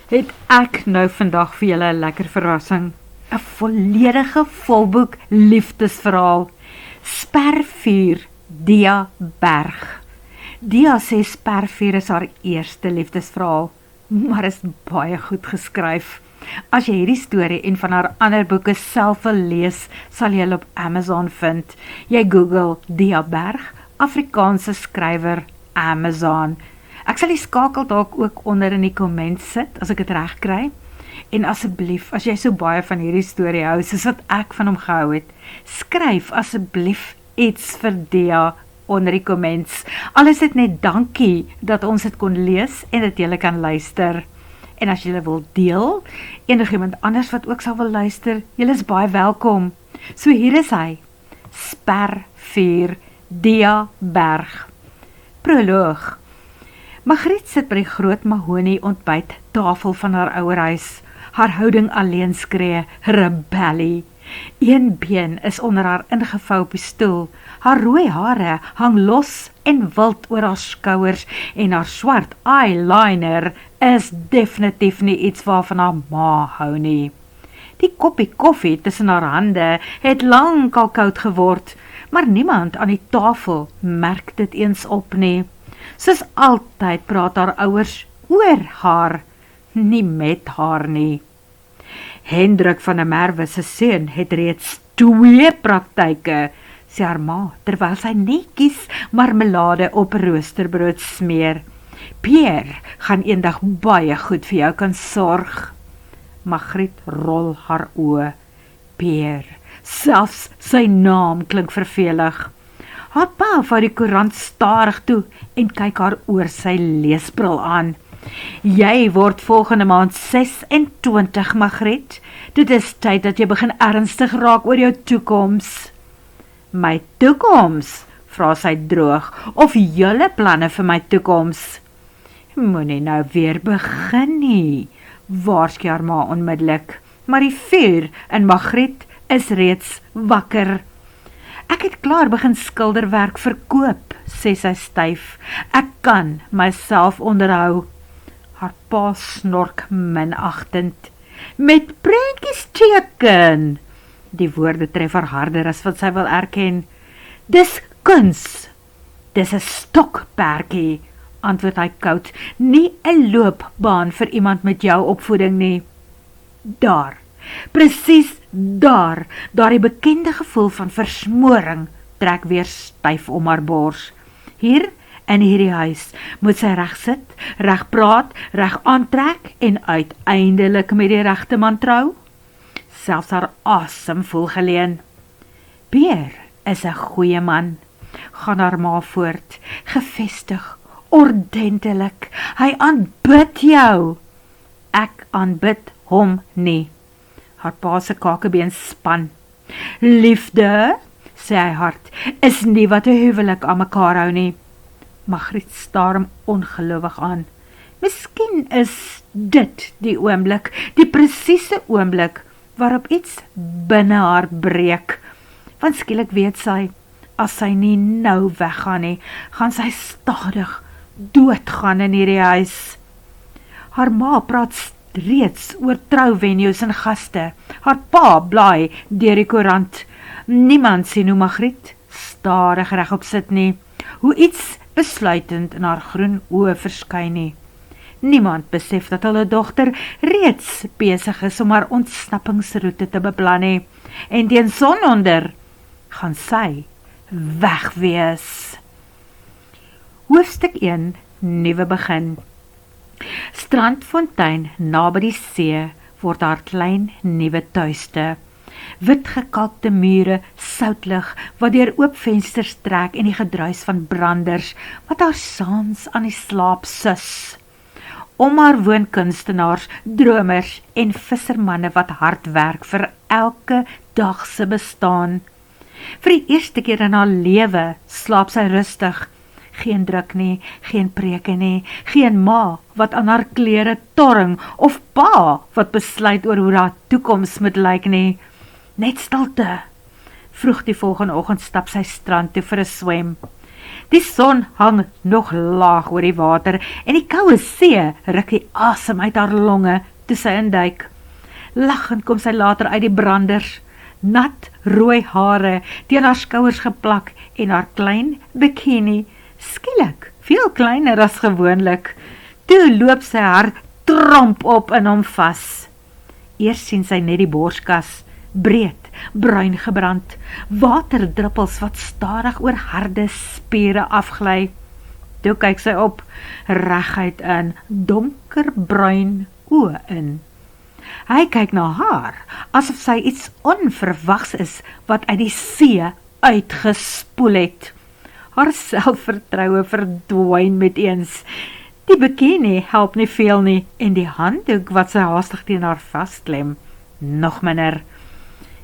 het ek nou vandag vir julle 'n lekker verrassing. 'n volledige volboek liefdesverhaal. Spervuur, Dia Berg. Dia sê Spervuur is haar eerste liefdesverhaal, maar is baie goed geskryf. As jy hierdie storie en van haar ander boeke self wil lees, sal jy hulle op Amazon vind. Jy Google Dia Berg, Afrikaanse skrywer, Amazon. Ek sal die skakel dalk ook onder in die komment sit, as ek dit reg kry. En asseblief, as jy so baie van hierdie storie hou, soos wat ek van hom gehou het, skryf asseblief iets vir Dia onder die comments. Al is dit net dankie dat ons dit kon lees en dat julle kan luister. En as julle wil deel, enigiemand anders wat ook sal wil luister, julle is baie welkom. So hier is hy, Spervuur, Dia Berg. Proloog. Margriet sit by die groot mahonie ontbyt tafel van haar ouerhuis. Haar houding alleen skree, rebellie. Een been is onder haar ingevou op die stoel. Haar rooi hare hang los en wild oor haar skouers en haar swart eyeliner is definitief nie iets waarvan haar ma hou nie. Die koppie koffie tussen haar hande het lank al koud geword, maar niemand aan die tafel merk dit eens op nie. Soos altyd praat haar ouers oor haar, nie met haar nie. Hendrik van der Merwe se seun het reeds 2 praktyke, sê haar ma, terwyl sy netjies marmelade op roosterbrood smeer. Pierre gaan eendag baie goed vir jou kan sorg. Margriet rol haar oë. Pierre, selfs sy naam klink vervelig. Haar pa vat die koerant starig toe en kyk haar oor sy leesbril aan. Jy word volgende maand 26, Margriet. Dit is tyd dat jy begin ernstig raak oor jou toekoms. My toekoms? Vra sy droog. Of julle planne vir my toekoms? Moenie nou weer begin nie, waarsku haar ma onmiddellik. Maar die vuur in Margriet is reeds wakker. Ek het klaar begin skilderwerk verkoop, sê sy styf. Ek kan myself onderhou. Haar pa snork minagtend. Met prentjies teken. Die woorde tref haar harder as wat sy wil erken. Dis kuns. Dis 'n stokperdjie, antwoord hy koud. Nie 'n loopbaan vir iemand met jou opvoeding nie. Daar, presies daar, die bekende gevoel van versmoring trek weer styf om haar bors. Hier in hierdie huis moet sy reg sit, reg praat, reg aantrek en uiteindelik met die regte man trou. Selfs haar asem voel geleen. Pierre is 'n goeie man, gaan haar ma voort, gevestig, ordentlik. Hy aanbid jou. Ek aanbid hom nie. Haar pa se kakebeen span. Liefde, sê hy hard, is nie wat 'n huwelik aan mekaar hou nie. Margriet staar hom ongelowig aan. Miskien is dit die oomblik, die presiese oomblik, waarop iets binne haar breek. Want skielik weet sy, as sy nie nou weggaan nie, gaan sy stadig doodgaan in hierdie huis. Haar ma praat reeds oor trouvenues en gaste. Haar pa blaai deur die koerant. Niemand sien hoe Margriet stadig regop sit nie, hoe iets besluitend in haar groen oë verskyn nie. Niemand besef dat hulle dogter reeds besig is om haar ontsnappingsroete te beplan nie, en teen sononder gaan sy wegwees. Hoofstuk 1, nuwe begin. Strandfontein naby die see word haar klein nuwe tuiste. Wit gekalkte mure, soutlig wat deur oop vensters trek en die gedruis van branders wat haar saans aan die slaap sus. Om haar woon kunstenaars, dromers en vissermanne wat hard werk vir elke dag se bestaan. Vir die eerste keer in haar lewe slaap sy rustig. Geen druk nie, geen preke nie, geen ma wat aan haar klere torring of pa wat besluit oor hoe haar toekoms moet lyk nie. Net stilte. Vroeg die volgende oggend stap sy strand toe vir 'n swem. Die son hang nog laag oor die water en die koue see ruk die asem uit haar longe toe sy induik. Lachend kom sy later uit die branders, nat rooi hare teen haar skouers geplak en haar klein bikini, skielik veel kleiner as gewoonlik. Toe loop sy haar tromp op in hom vas. Eers sien sy net die borskas, breed, bruin gebrand, waterdruppels wat stadig oor harde spiere afglij. Toe kyk sy op, reguit in donkerbruin oë in. Hy kyk na haar, asof sy iets onverwags is wat uit die see uitgespoel het. Haar selfvertroue verdwyn met eens. Die bikini help nie veel nie, en die handdoek wat sy haastig teen haar vasklem, nog minder.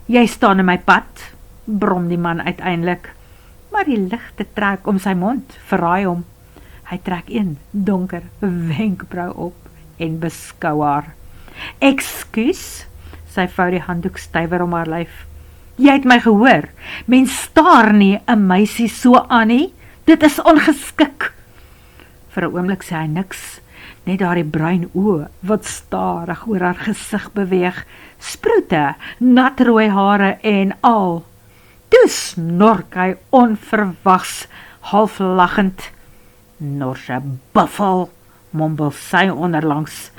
Jy staan in my pad, brom die man uiteindelik, maar die ligte trek om sy mond, verraai hom. Hy trek een donker wenkbrau op en beskou haar. Ekskuus, sy vou die handdoek stywer om haar lyf. Jy het my gehoor, mens staar nie 'n meisie so aan nie, dit is ongeskik. Vir 'n oomblik sê hy niks, net daar die bruin oë wat stadig oor haar gesig beweeg, sproete, natrooi hare en al. Toe snork hy onverwags, half lachend. Norse buffel, mompel sy onderlangs.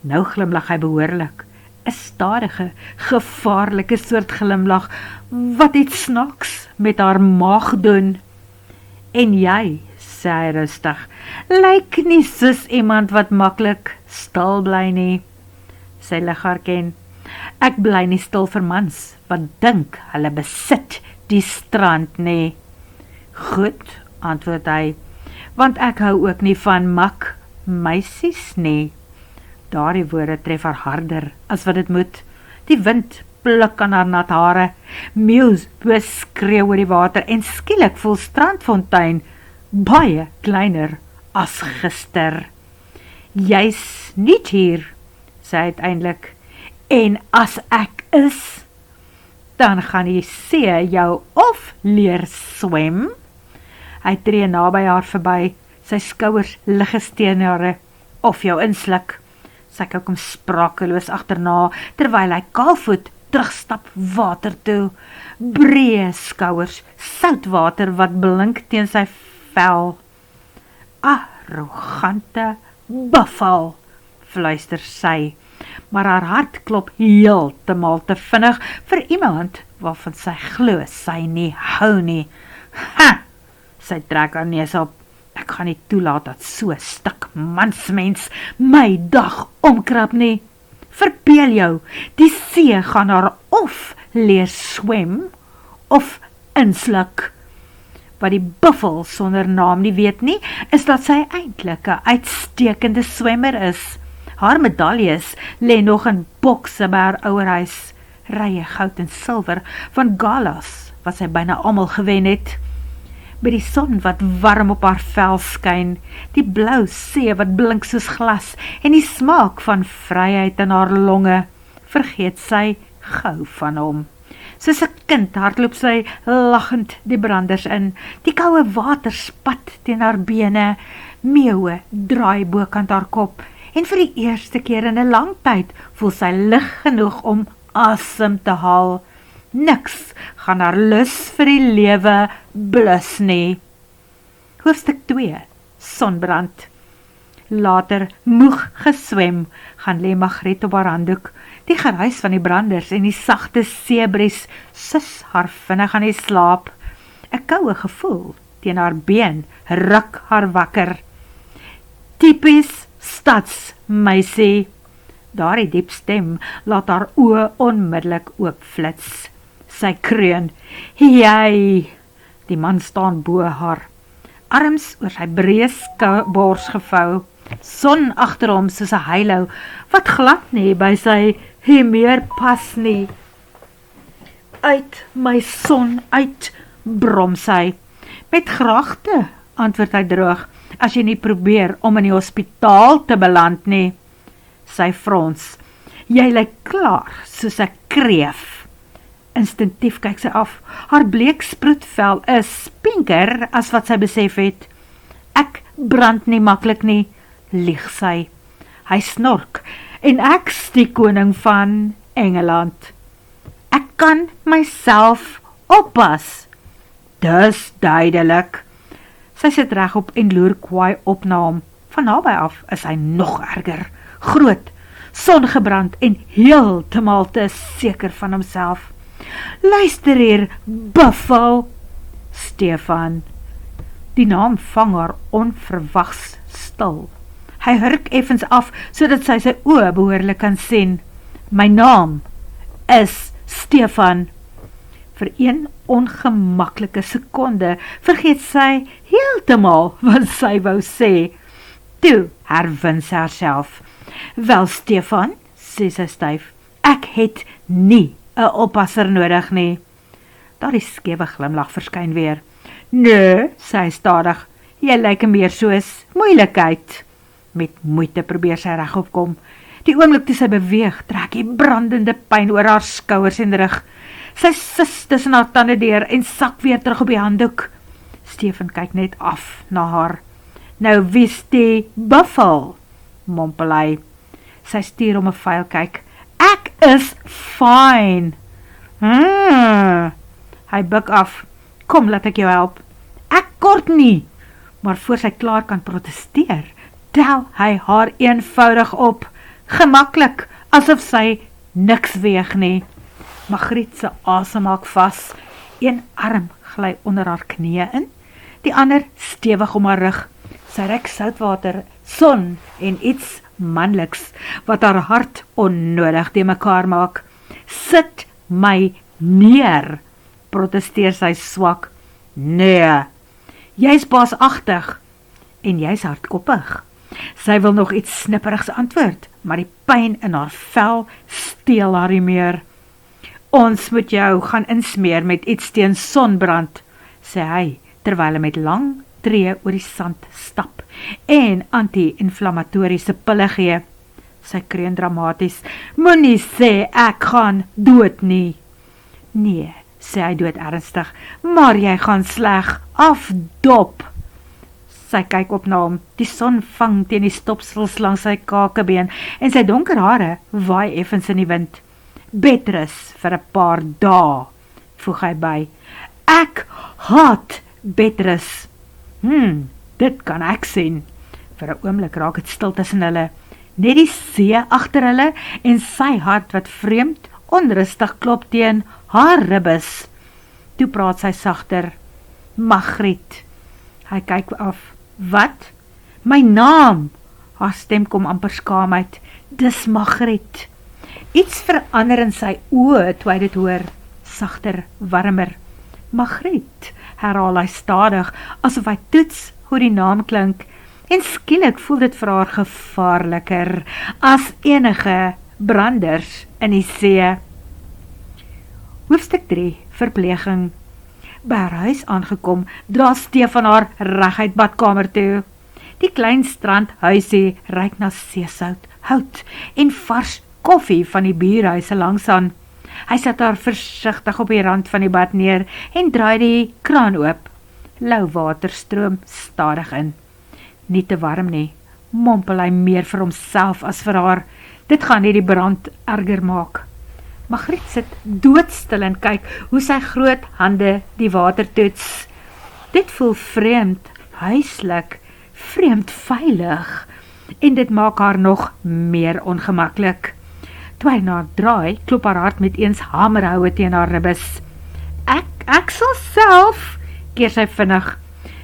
Nou glimlag hy behoorlik, 'n stadige, gevaarlike soort glimlag, wat iets snaaks met haar maag doen. En jy, sê hy rustig, lyk nie soos iemand wat maklik stil bly nie. Sy lig haar ken. Ek bly nie stil vir mans, wat dink hulle besit die strand nie. Goed, antwoord hy, want ek hou ook nie van mak meisies nie. Daardie woorde tref haar harder as wat dit moet. Die wind pluk aan haar nat hare, meeuws beskreeu oor die water en skielik voel Strandfontein baie kleiner as gister. Jy's nie hier, sê hy uiteindelik, en as ek is, dan gaan die see jou of leer swem. Hy tree naby haar verby, sy skouers lig gesteen haar, of jou insluk. Sy kyk hom sprakeloos agterna, terwyl hy kaalvoet terugstap water toe. Breë skouers, soutwater wat blink teen sy vel. Arrogante buffel, fluister sy, maar haar hart klop heeltemal te vinnig vir iemand waarvan sy glo sy nie hou nie. Ha! Sy trek haar neus op. Ek gaan nie toelaat dat so stuk mansmens my dag omkrap nie. Verbeel jou, die see gaan haar of leer swem, of insluk. Wat die buffel sonder naam nie weet nie, is dat sy eintlik 'n uitstekende swemmer is. Haar medaljes lê nog in bokse by haar ouerhuis, rye goud en silwer van galas wat sy byna almal gewen het. By die son wat warm op haar vel skyn, die blou see wat blink soos glas en die smaak van vryheid in haar longe, vergeet sy gou van hom. Soos 'n kind hardloop sy lachend die branders in, die koue water spat teen haar bene, meeuwe draai bokant haar kop, en vir die eerste keer in 'n lang tyd voel sy lig genoeg om asem te haal. Niks gaan haar lus vir die lewe blus nie. Hoofstuk 2, Sonbrand. Later, moeg geswem, gaan lê Margriet op haar handdoek. Die geruis van die branders en die sagte seebries sus haar vinnig aan die slaap. 'n koue gevoel teen haar been ruk haar wakker. Typies stadsmeisie. Daardie diep stem laat haar oë onmiddellik oopflits. Sy kreun, jy! Die man staan bo haar, arms oor sy breë bors gevou, son agter hom soos 'n heilou, wat glad nie by sy humeur pas nie. Uit my son uit, brom sy. Met graagte, antwoord hy droog, as jy nie probeer om in die hospitaal te beland nie. Sy frons, jy lyk klaar soos 'n kreef. Instinktief kyk sy af. Haar bleek sproetvel is pinker as wat sy besef het. Ek brand nie maklik nie, lieg sy. Hy snork, en ek's die koning van Engeland. Ek kan myself oppas. Dis duidelik. Sy sit regop en loer kwaai op na hom. Van naby af is hy nog erger. Groot, songebrand en heeltemal te seker van homself. Luister hier, buffel, Stefan. Die naam vang haar onverwags stil. Hy hurk effens af, sodat sy sy oë behoorlik kan sien. My naam is Stefan. Vir een ongemaklike sekonde vergeet sy heeltemal wat sy wou sê. Toe herwin sy haarself. Wel Stefan, sê sy styf, ek het nie 'n oppasser nodig nie. Daardie skewe glimlag verskyn weer. Nee, sê hy stadig, jy lyk meer soos moeilikheid. Met moeite probeer sy regop kom. Die oomblik toe sy beweeg, trek die brandende pyn oor haar skouers en rug. Sy sis tussen haar tande deur en sak weer terug op die handdoek. Stefan kyk net af na haar. Nou wie's die buffel, mompel hy. Sy stuur om 'n vuil kyk. Ek is fine. Hy buig af. Kom, laat ek jou help. Ek kort nie. Maar voor sy klaar kan protesteer, tel hy haar eenvoudig op. Gemaklik, asof sy niks weeg nie. Margriet se asem maak vas. Een arm gly onder haar knieë in, die ander stewig om haar rug. Sy reik soutwater, son en iets manliks, wat haar hart onnodig te mekaar maak. Sit my neer, protesteer sy swak. Nee, jy's baasagtig, en jy's hardkoppig. Sy wil nog iets snipperigs antwoord, maar die pyn in haar vel steel haar nie meer. Ons moet jou gaan insmeer met iets teen sonbrand, sê hy, terwyl hy met lang tree oor die sand stap en anti-inflammatoriese pille gee. Sy kreun dramaties, moenie sê ek gaan dood nie. Nee, sê hy dood ernstig, maar jy gaan sleg afdop. Sy kyk op na hom, die son vang teen die stopsels langs sy kakebeen en sy donker hare waai effens in die wind. Bedrus vir 'n paar dae, voeg hy by. Ek haat bedrus. Dit kan ek sien. Vir 'n oomblik raak dit stil tussen hulle. Net die see agter hulle en sy hart wat vreemd onrustig klop teen haar ribbes. Toe praat sy sagter. Margriet. Hy kyk af. Wat? My naam. Haar stem kom amper skaam uit. Dis Margriet. Iets verander in sy oë toe hy dit hoor. Sagter, warmer. Margriet, herhaal hy stadig, asof hy toets hoe die naam klink, en skielik voel dit vir haar gevaarliker as enige branders in die see. Hoofstuk 3, verpleging. By haar huis aangekom, dra Stefan haar reguit badkamer toe. Die klein strandhuisie ruik na seesout, hout en vars koffie van die buurhuise langsaan. Hy sit haar versigtig op die rand van die bad neer en draai die kraan oop. Lou water stroom stadig in. Nie te warm nie, mompel hy meer vir homself as vir haar. Dit gaan nie die brand erger maak. Margriet sit doodstil en kyk hoe sy groot hande die water toets. Dit voel vreemd, huislik, vreemd veilig, en dit maak haar nog meer ongemaklik. Toe hy na haar draai, klop haar hart met eens hamerhoue teen haar ribbes. Ek sal self, keer sy vinnig.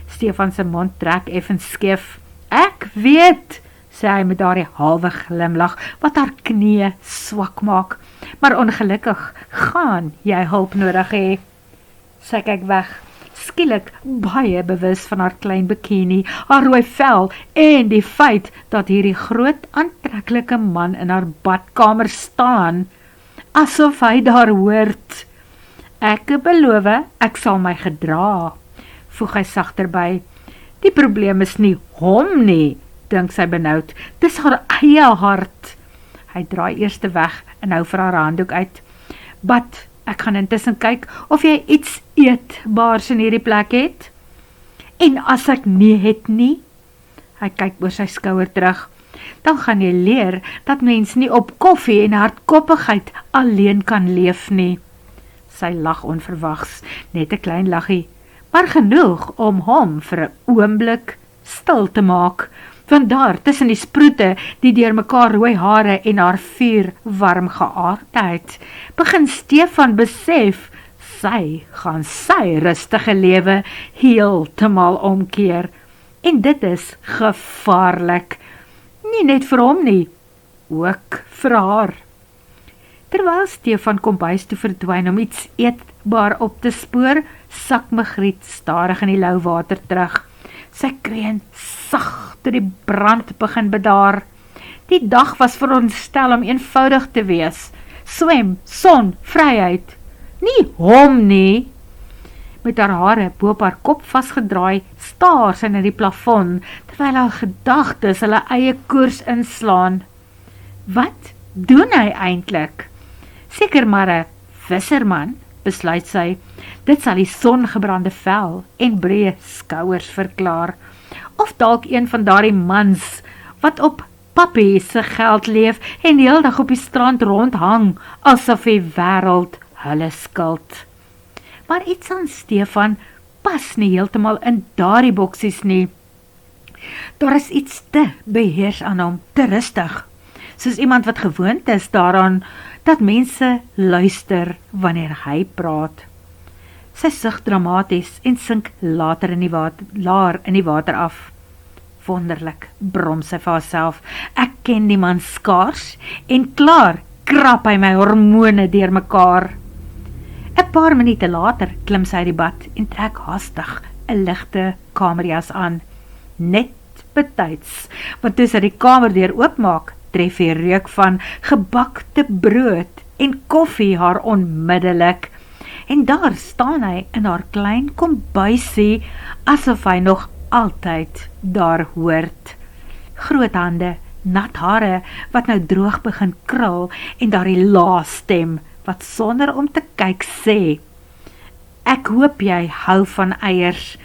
Stefan se mond trek effens skeef. Ek weet, sê hy met daardie halwe glimlag, wat haar knie swak maak. Maar ongelukkig gaan jy hulp nodig hê. Sy kyk weg, skielik baie bewus van haar klein bikini, haar rooi vel en die feit dat hierdie groot aantreklike man in haar badkamer staan, asof hy daar hoort. Ek beloof, ek sal my gedra, voeg hy sagter by. Die probleem is nie hom nie, dink sy benoud, dis haar eie hart. Hy draai eers weg en hou vir haar handdoek uit. Bad Ek gaan intussen kyk of jy iets eetbaars in hierdie plek het. En as ek nie het nie, hy kyk oor sy skouer terug, dan gaan jy leer dat mens nie op koffie en hardkoppigheid alleen kan leef nie. Sy lag onverwags, net 'n klein laggie, maar genoeg om hom vir 'n oomblik stil te maak, want daar tussen die sproete, die deur mekaar rooi hare en haar vuurwarm geaardheid, begin Stefan besef, sy gaan sy rustige lewe heeltemal omkeer, en dit is gevaarlik, nie net vir hom nie, ook vir haar. Terwyl Stefan kombuis toe verdwyn om iets eetbaar op te spoor, sak Margriet stadig in die lou water terug. Sy kreun sag toe die brand begin bedaar. Die dag was veronderstel om eenvoudig te wees. Swem, son, vryheid. Nie hom nie. Met haar hare bo op haar kop vasgedraai, staar sy na die plafon, terwyl haar gedagtes hulle eie koers inslaan. Wat doen hy eintlik? Seker maar 'n visserman, besluit sy. Dit sal die songebrande vel en breë skouers verklaar. Of dalk een van daardie mans wat op pappie se geld leef en heeldag op die strand rondhang, asof die wêreld hulle skuld. Maar iets aan Stefan pas nie heeltemal in daardie boksies nie. Daar is iets te beheers aan hom, te rustig, soos iemand wat gewoond is daaraan dat mense luister wanneer hy praat. Sy sug dramaties en sink laar in die water af. Wonderlik, brom sy vir haarself, ek ken die man skaars, en klaar krap hy my hormone deur mekaar. 'n Paar minute later klim sy uit die bad en trek haastig 'n ligte kamerjas aan. Net betyds, want toe sy die kamerdeur oopmaak, tref die reuk van gebakte brood en koffie haar onmiddellik. En daar staan hy in haar klein kombuisie, asof hy nog altyd daar hoort. Groot hande, nat hare, wat nou droog begin krul, en daardie lae stem, wat sonder om te kyk sê, ek hoop jy hou van eiers.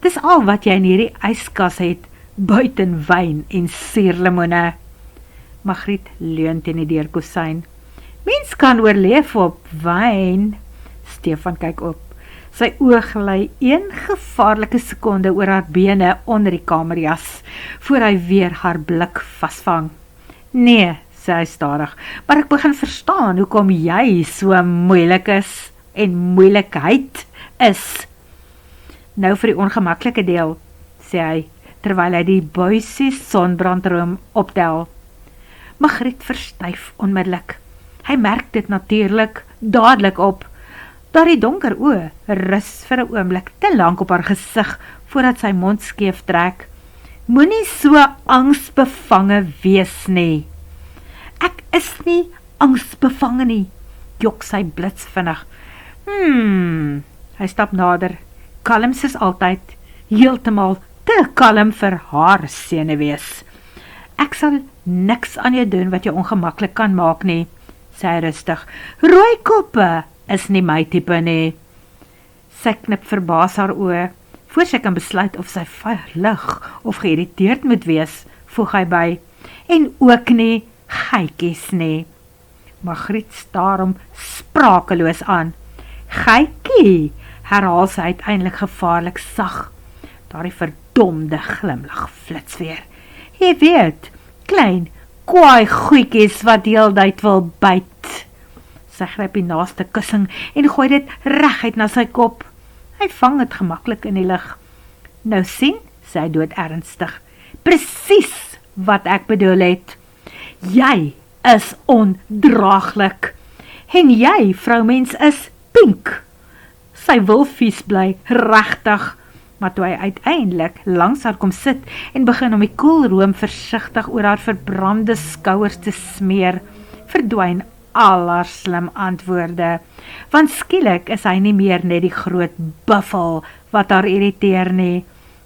Dis al wat jy in hierdie yskas het, buiten wyn en suurlemoene. Margriet leun teen die deurkosyn. Mens kan oorleef op wyn. Stefan kyk op. Sy oog lei een gevaarlike sekonde oor haar bene onder die kamerjas, voor hy weer haar blik vasvang. Nee, sê hy stadig, maar ek begin verstaan hoekom jy so moeilik is, en moeilikheid is. Nou vir die ongemaklike deel, sê hy, terwyl hy die buisie sonbrandroom optel. Margriet verstyf onmiddellik. Hy merk dit natuurlik dadelik op. Daar die donker oë rus vir 'n oomblik te lank op haar gesig voordat sy mond skeef trek. Moenie so angsbevange wees nie. Ek is nie angsbevange nie, jok sy blitsvinnig. Hy stap nader, kalm soos altyd, heeltemal te kalm vir haar senuwees. Ek sal niks aan jou doen wat jou ongemaklik kan maak nie, sê hy rustig. Rooi koppe is nie my tipe nie. Sy knip verbaas haar oë, voor sy kan besluit of sy verlig of geïrriteerd moet wees, voeg hy by, en ook nie geitjies nie. Margriet staar hom sprakeloos aan. Geitjie, herhaal sy uiteindelik gevaarlik sag. Daardie verdomde glimlag flits weer. Jy weet, klein, kwaai goeikies wat heeltyd wil byt. Sy gryp die naaste kussing en gooi dit reguit na sy kop. Hy vang dit gemaklik in die lug. Nou sien, sê hy dood ernstig, presies wat ek bedoel het. Jy is ondraaglik. En jy, vroumens, is pink. Sy wil vies bly, regtig. Maar toe hy uiteindelik langs haar kom sit en begin om die koelroom versigtig oor haar verbrande skouers te smeer, verdwyn al haar slim antwoorde. Want skielik is hy nie meer net die groot buffel wat haar irriteer nie.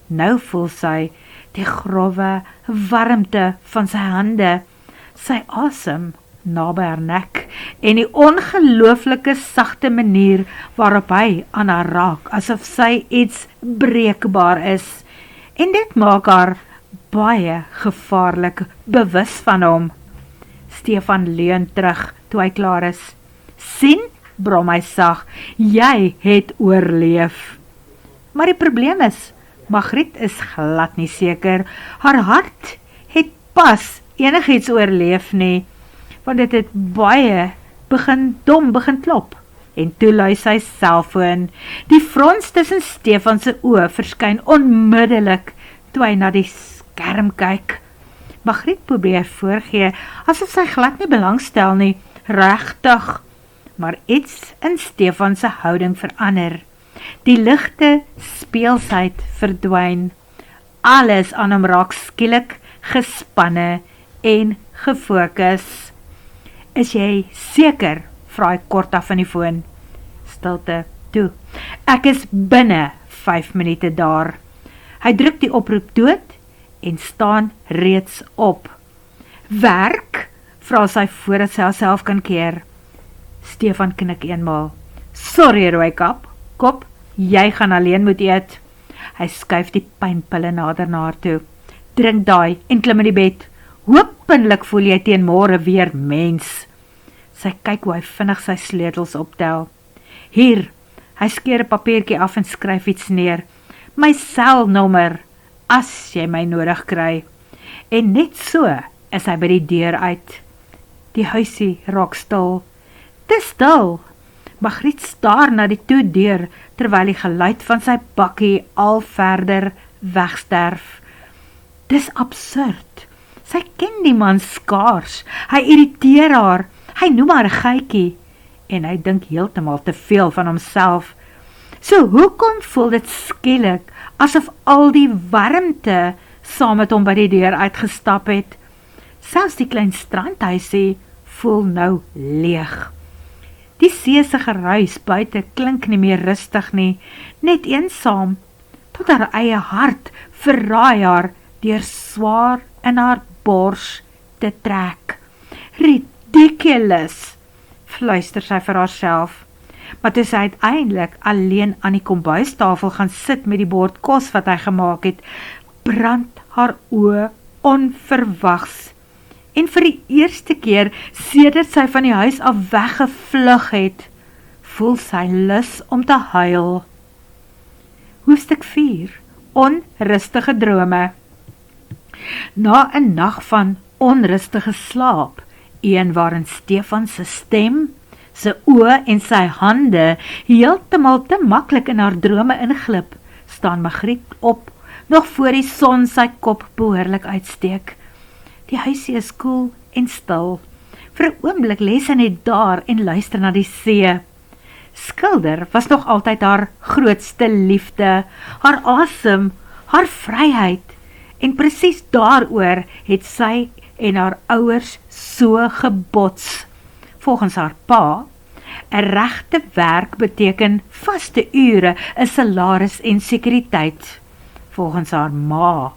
Nou voel sy die grove warmte van sy hande, sy asem naby haar nek en die ongelooflike sagte manier waarop hy aan haar raak, asof sy iets breekbaar is, en dit maak haar baie gevaarlik bewus van hom. Stefan leun terug toe hy klaar is. Sien, brom hy sag, jy het oorleef. Maar die probleem is, Margriet is glad nie seker, haar hart het pas enigiets oorleef nie, want dit het baie begin klop. En toe lui sy selfoon. Die frons tussen Stefan se oë verskyn onmiddellik toe hy na die skerm kyk. Margriet probeer voorgee, asof sy glad nie belangstel nie, regtig. Maar iets in Stefan se houding verander. Die ligte speelsheid verdwyn. Alles aan hom raak skielik gespanne en gefokus. Is jy seker? Vra hy kort af in die foon. Stilte, toe. Ek is binne 5 minute daar. Hy druk die oproep dood en staan reeds op. Werk? Vra sy voordat sy haarself kan keer. Stefan knik eenmaal. Sorry, Rooikap. Kop, jy gaan alleen moet eet. Hy skuif die pynpille nader na haar toe. Drink daai en klim in die bed. Hopelik voel jy teen môre weer mens. Sy kyk hoe hy vinnig sy sleutels optel. Hier, hy skeer 'n papiertjie af en skryf iets neer. My selnommer, as jy my nodig kry. En net so is hy by die deur uit. Die huisie raak stil. Dis stil. Margriet staar na die toedeur, terwyl die geluid van sy bakkie al verder wegsterf. Dis absurd. Sy ken die man skaars. Hy irriteer haar. Hy noem haar 'n geitjie. En hy dink heeltemal te veel van homself. So hoekom voel dit skielik, asof al die warmte saam met hom by die deur uitgestap het? Selfs die klein strandhuisie voel nou leeg. Die see se geruis buite klink nie meer rustig nie, net eensaam, tot haar eie hart verraai haar deur swaar in haar bors te trek. Ridiculous, fluister sy vir haarself. Maar toe sy uiteindelik alleen aan die kombuistafel gaan sit met die bord kos wat hy gemaak het, brand haar oë onverwags. En vir die eerste keer sedert sy van die huis af weggevlug het, voel sy lus om te huil. Hoofstuk 4. Onrustige drome. Na 'n nag van onrustige slaap, een waarin Stefan se stem, sy oë en sy hande heeltemal te maklik in haar drome inglip, staan Margriet op, nog voor die son sy kop behoorlik uitsteek. Die huisie is koel en stil. Vir 'n oomblik lê sy net daar en luister na die see. Skilder was nog altyd haar grootste liefde, haar asem, haar vryheid, en presies daaroor het sy en haar ouers so gebots. Volgens haar pa, 'n regte werk beteken vaste ure, 'n salaris en sekuriteit. Volgens haar ma,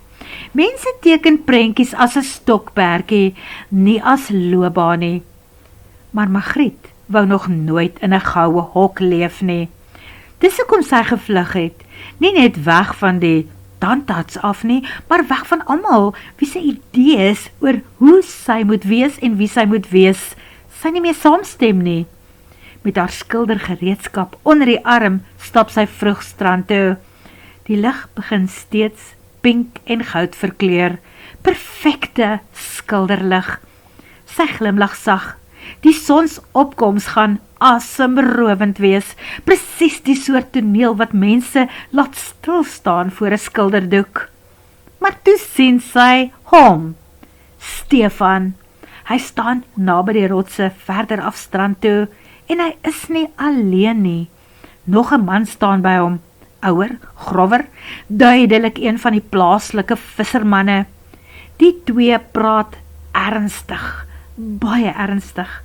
mense teken prentjies as 'n stokperdjie, nie as loopbaan nie. Maar Margriet wou nog nooit in 'n goue hok leef nie. Dis hoekom sy gevlug het, nie net weg van die tandarts af nie, maar weg van almal wie se idees oor hoe sy moet wees en wie sy moet wees, sy nie meer saamstem nie. Met haar skildergereedskap onder die arm stap sy vroeg strand toe. Die lig begin steeds pink en goud verkleur, perfekte skilderlig. Sy glimlag sag. Die sonsopkoms gaan asemrowend wees, presies die soort toneel wat mense laat stilstaan voor 'n skilderdoek. Maar toe sien sy hom, Stefan. Hy staan naby die rotse verder af strand toe, en hy is nie alleen nie. Nog 'n man staan by hom, ouer, grower, duidelik een van die plaaslike vissermanne. Die twee praat ernstig, baie ernstig.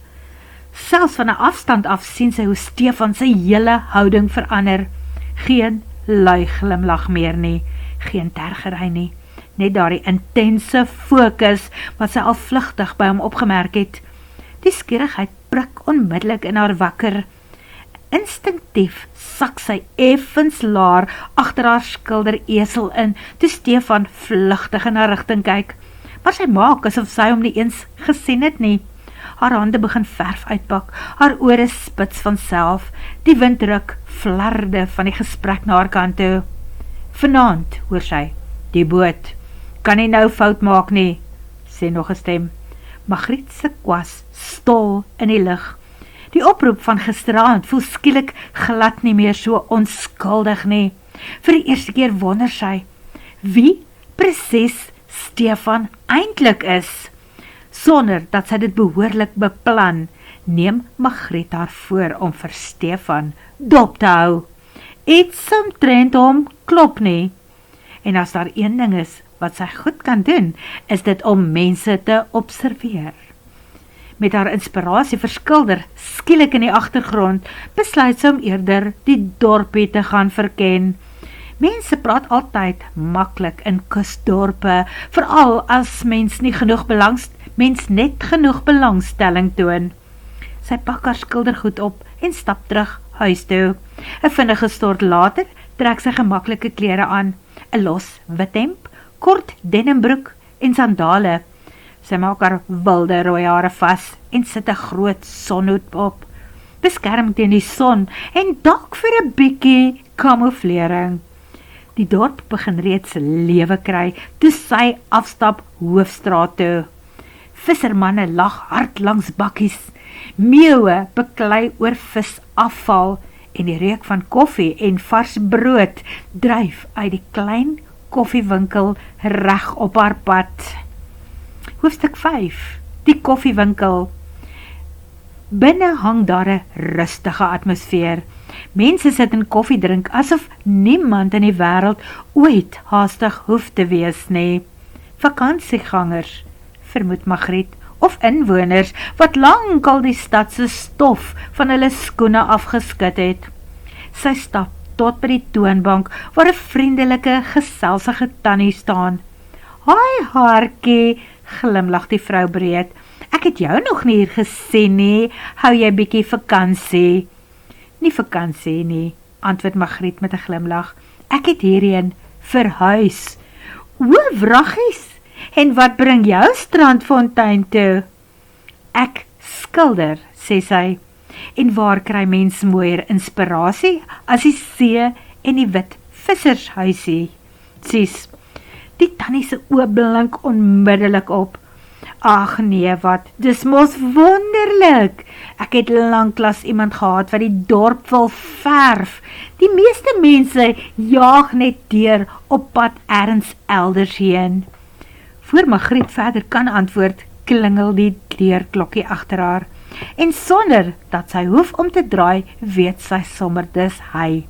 Selfs van 'n afstand af sien sy hoe Stefan sy hele houding verander. Geen lui glimlag meer nie, geen tergery nie, net daardie intense fokus wat sy al vlugtig by hom opgemerk het. Die skierigheid prik onmiddellik in haar wakker. Instinktief sak sy effens laar agter haar skilderesel in, toe Stefan vlugtig in haar rigting kyk, maar sy maak asof sy hom nie eens gesien het nie. Haar hande begin verf uitpak, haar ore spits vanself, die wind ruk flarde van die gesprek na haar kant toe. Vanaand, hoor sy, die boot, kan nie nou fout maak nie, sê nog 'n stem. Margriet se kwas stol in die lug. Die oproep van gisteraand voel skielik glad nie meer so onskuldig nie. Vir die eerste keer wonder sy, wie presies Stefan eintlik is. Sonder dat sy dit behoorlik beplan, neem Margriet haar voor om vir Stefan dop te hou. Iets omtrent hom klop nie. En as daar een ding is wat sy goed kan doen, is dit om mense te observeer. Met haar inspirasie verskilder skielik in die agtergrond, besluit sy om eerder die dorpie te gaan verken. Mense praat altyd maklik in kusdorpe, veral as mens net genoeg belangstelling toon. Sy pak haar skildergoed op en stap terug huis toe. 'n vinnige stort later trek sy gemaklike klere aan, 'n los wit hemp, kort denimbroek en sandale. Sy maak haar wilde rooi hare vas en sit 'n groot sonhoed op, beskerm teen die son en dalk vir 'n bietjie kamouflering. Die dorp begin reeds lewe kry, toe sy afstap Hoofstraat toe. Vissermanne lag hard langs bakkies, meeuwe beklei oor visafval en die reuk van koffie en vars brood dryf uit die klein koffiewinkel reg op haar pad. Hoofstuk 5. Die koffiewinkel. Binne hang daar 'n rustige atmosfeer. Mense sit en koffie drink asof niemand in die wêreld ooit haastig hoef te wees nie. Vakansiegangers, vermoed Margriet, of inwoners wat lankal die stad se stof van hulle skoene afgeskit het. Sy stap tot by die toonbank waar 'n vriendelike, geselsige tannie staan. "Haai hartjie," glimlag die vrou breed. "Ek het jou nog nie hier gesien nie. Hou jy bietjie vakansie?" "Nie vakansie nie," antwoord Margriet met 'n glimlag. "Ek het hierheen verhuis." "O, wraggies, en wat bring jou strandfontein toe?" "Ek skilder," sê sy. "En waar kry mens mooier inspirasie as die see en die wit vissershuisie?" Sies, die tannie se oë blink onmiddellik op. "Ag nee, wat, dis mos wonderlik. Ek het lanklaas iemand gehad wat die dorp wil verf. Die meeste mense jaag net deur op pad ergens elders heen." Voor Margriet verder kan antwoord, klingel die deurklokkie agter haar. En sonder dat sy hoef om te draai, weet sy sommer dis hy.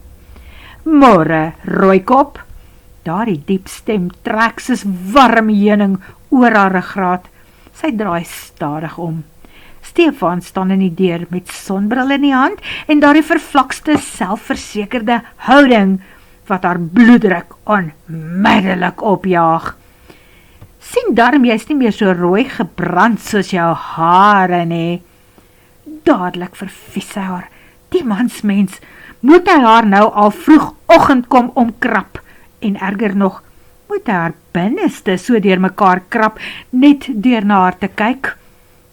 "Môre, rooikop." Daardie diep stem trek soos warm heuning oor haar ruggraat. Sy draai stadig om. Stefan staan in die deur met sonbril in die hand en daardie vervlakste, selfversekerde houding wat haar bloeddruk onmiddellik opjaag. "Sien darm, jy is nie meer so rooi gebrand soos jou hare nie." Dadelik vervies sy haar. Die mansmens, moet hy haar nou al vroegoggend kom omkrap, en erger nog, moet hy haar binneste so deur mekaar krap, net deur na haar te kyk.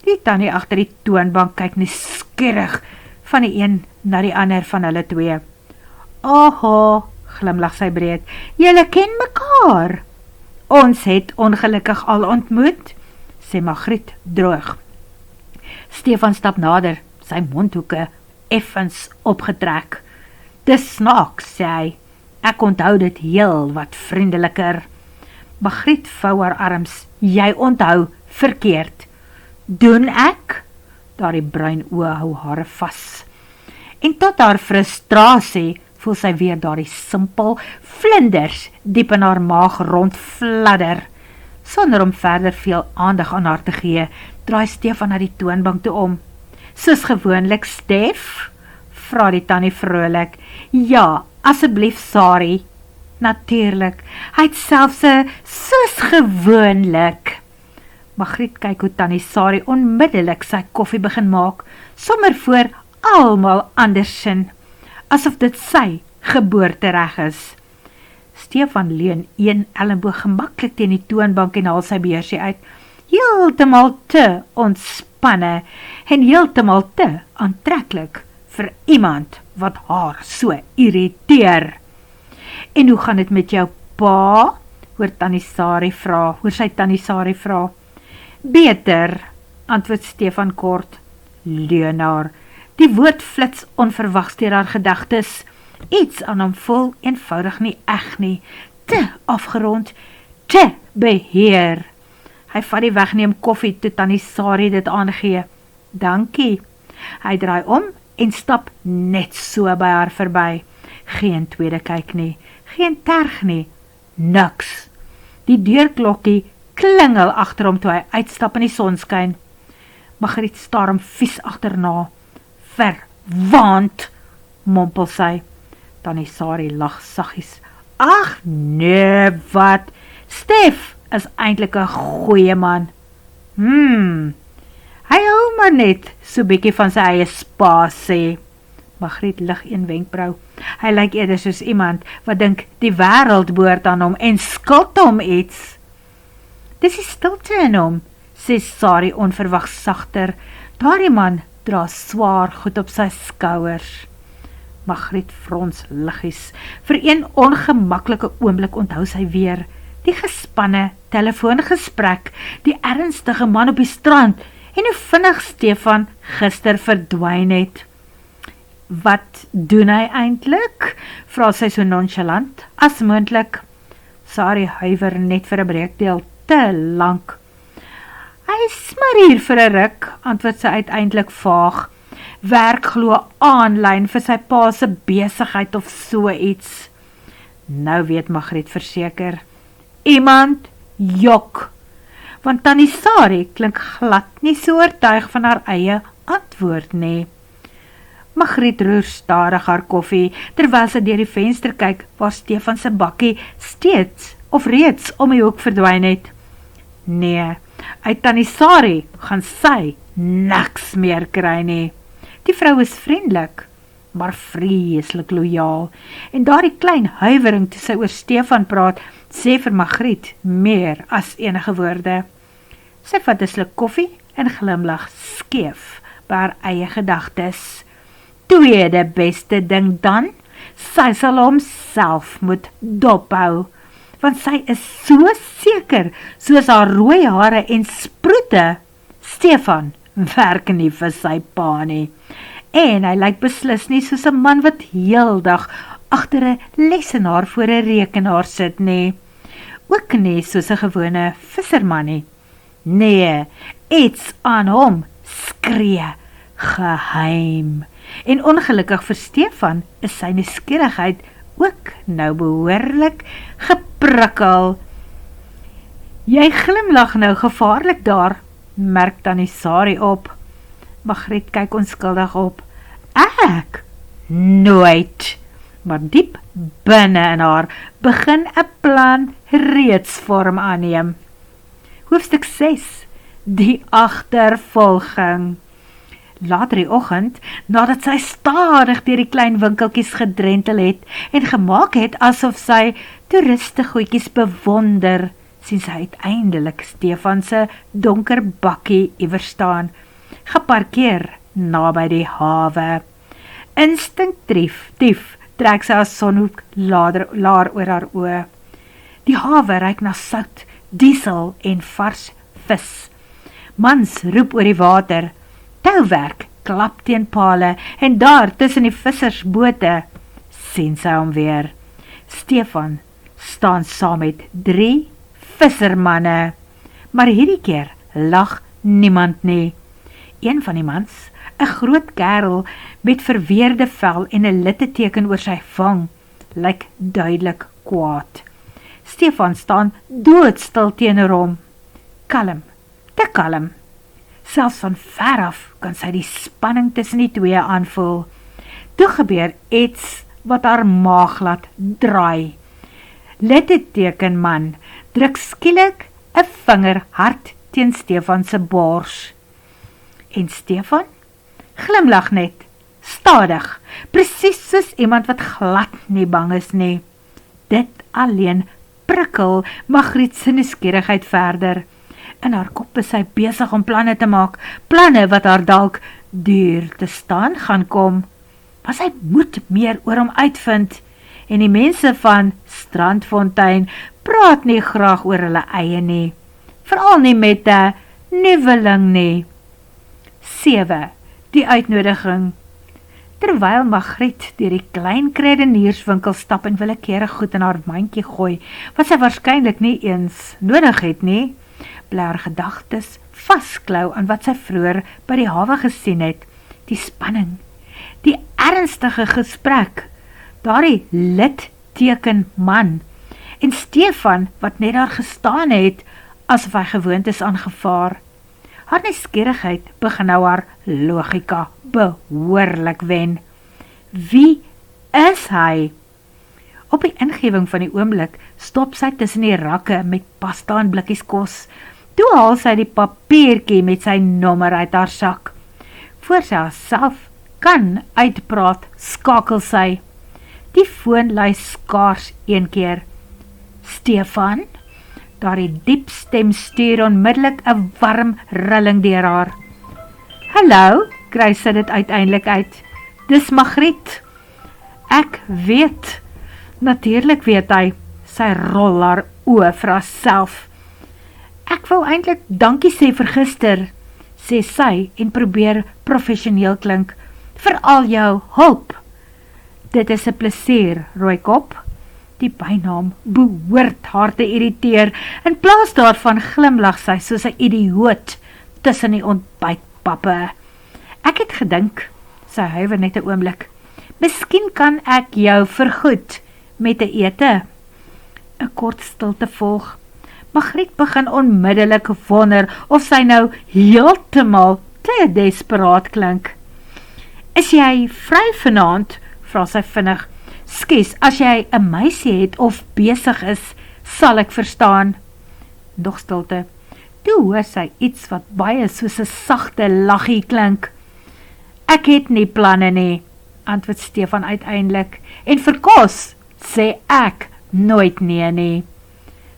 Die tannie agter die toonbank kyk nuuskierig van die een na die ander van hulle twee. "Oho," glimlag sy breed, "julle ken mekaar." "Ons het ongelukkig al ontmoet," sê Margriet droog. Stefan stap nader, sy mondhoeke effens opgetrek. "Dis snaaks," sê hy. "Ek onthou dit heel wat vriendeliker." Margriet vou haar arms. "Jy onthou verkeerd." "Doen ek?" Daardie bruin oë hou hare vas. En tot haar frustrasie voel sy weer daardie simpel vlinders diep in haar maag rondfladder. Sonder om verder veel aandag aan haar te gee, draai Stefan na die toonbank toe om. "Soos gewoonlik, Stef?" vra die tannie vrolik. "Ja, asseblief, Sari." "Natuurlik, hy het selfs 'n soos gewoonlik." Margriet kyk hoe Tannie Sari onmiddellik sy koffie begin maak, sommer voor almal andersin, asof dit sy geboortereg is. Stefan leun een elleboog gemaklik teen die toonbank en haal sy beursie uit, heeltemal te ontspanne en heeltemal te aantreklik vir iemand wat haar so irriteer. En hoe gaan dit met jou pa? Hoor sy Tannie Sari vra. Beter, antwoord Stefan kort. Leonaar, die woord flits onverwags deur haar gedagtes. Iets aan hom voel eenvoudig nie eg nie, te afgerond, te beheer. Hy vat die wegneem koffie toe Tannie Sari dit aangee. Dankie. Hy draai om en stap net so by haar verby. Geen tweede kyk nie, geen terg nie, niks. Die deurklokkie klingel agter hom toe hy uitstap in die sonskyn. Margriet staar hom vies agterna. Verwaand, mompel sy. Tannie Sari lag saggies. Ag nee, wat? Stef is eintlik 'n goeie man. Hy hou maar net so bietjie van sy eie spasie. Margriet lig een wenkbrau. Hy lyk eerder soos iemand wat dink die wêreld behoort aan hom en skuld hom iets. Dis die stilte in hom, sê Sari onverwags sagter. Daardie man dra swaar goed op sy skouers. Margriet frons liggies. Vir een ongemaklike oomblik onthou sy weer die gespanne telefoongesprek, die ernstige man op die strand en hoe vinnig Stefan gister verdwyn het. Wat doen hy eintlik? Vra sy so nonchalant as moontlik. Sari huiwer net vir 'n breekdeel te lank. Hy is maar hier vir 'n ruk, antwoord sy uiteindelik vaag. Werk glo aanlyn vir sy pa se besigheid of so iets. Nou weet Margriet verseker. Iemand jok. Want Tannie Sari klink glad nie so oortuig van haar eie antwoord nie. Margriet roer stadig haar koffie, terwyl sy deur die venster kyk, waar Stefan se bakkie steeds of reeds om die hoek verdwyn het. Nee, uit Tannie Sari gaan sy niks meer kry nie. Die vrou is vriendelik, maar vreeslik lojaal, en daardie klein huiwering toe sy oor Stefan praat, sê vir Margriet meer as enige woorde. Sy vat 'n sluk koffie en glimlag skeef by haar eie gedagtes. Tweede beste ding dan, sy sal homself moet dophou, want sy is so seker, soos haar rooi hare en sproete. Stefan werk nie vir sy pa nie, en hy lyk beslis nie soos 'n man wat heeldag agter 'n lesenaar voor 'n rekenaar sit nie, ook nie soos 'n gewone visserman nie. Nee, iets aan hom skree geheim. En ongelukkig vir Stefan is sy nuuskierigheid ook nou behoorlik geprikkel. Jy glimlag nou gevaarlik daar, merk Tannie Sari op. Margriet kyk onskuldig op. Ek? Nooit. Maar diep binne in haar begin 'n plan reeds vorm aanneem. Hoofstuk 6. Die agtervolging. Later die oggend, nadat sy stadig deur die klein winkeltjies gedrentel het en gemaak het asof sy toeristegoedjies bewonder, sien sy uiteindelik Stefan se donker bakkie iewers staan, geparkeer naby die hawe. Instinktief trek sy haar sonhoek laar oor haar oë. Die hawe ruik na sout, diesel en vars vis. Mans roep oor die water, touwerk klap teen pale en daar tussen die vissersbote sien sy hom weer. Stefan staan saam met 3 vissermanne, maar hierdie keer lag niemand nie. Een van die mans, 'n groot kerel met verweerde vel en 'n litteteken oor sy vang, lyk duidelik kwaad. Stefan staan doodstil teenoor hom, kalm, te kalm. Selfs van ver af kan sy die spanning tussen die twee aanvoel. Toe gebeur iets wat haar maag laat draai. Littetekenman druk skielik 'n vinger hard teen Stefan se bors. En Stefan glimlag net, stadig, presies soos iemand wat glad nie bang is nie. Dit alleen prikkel Margriet se nuuskierigheid verder. In haar kop is sy besig om planne te maak, planne wat haar dalk duur te staan gaan kom. Maar sy moet meer oor hom uitvind, en die mense van Strandfontein praat nie graag oor hulle eie nie, veral nie met 'n nuweling nie. 7. Die uitnodiging. Terwyl Margriet deur die klein kruidenierswinkel stap en willekeurig goed in haar mandjie gooi, wat sy waarskynlik nie eens nodig het nie, bly haar gedagtes vasklou aan wat sy vroeër by die hawe gesien het, die spanning, die ernstige gesprek, daardie litteken man, en Stefan wat net daar gestaan het, asof hy gewoond is aan gevaar. Haar nuuskierigheid begin nou haar logika behoorlik wen. Wie is hy? Op die ingewing van die oomblik stop sy tussen die rakke met pasta en blikkies kos. Toe haal sy die papiertjie met sy nommer uit haar sak. Voor sy haarself kan uitpraat, skakel sy. Die foon lui skaars een keer. Stefan? Daardie diep stem stuur onmiddellik 'n warm rilling deur haar. Hallo, kry sy dit uiteindelik uit. Dis Margriet. Ek weet. Natuurlik weet hy. Sy rol haar oë vir haarself. Ek wou eintlik dankie sê vir gister, sê sy en probeer professioneel klink. Vir al jou hulp. Dit is 'n plesier, Rooikop. Die bynaam behoort haar te irriteer. In plaas daarvan glimlag sy soos 'n idioot tussen die ontbytpappe. Ek het gedink, sy huiwer net 'n oomblik, miskien kan ek jou vergoed met 'n ete. 'n Kort stilte volg. Margriet begin onmiddellik wonder of sy nou heeltemal te desperaat klink. Is jy vry vanaand? Vra sy vinnig. Skus, as jy 'n meisie het of besig is, sal ek verstaan. Nog stilte. Toe hoor sy iets wat baie soos 'n sagte laggie klink. Ek het nie planne nie, antwoord Stefan uiteindelik. En vir kos, sê ek nooit nee nie.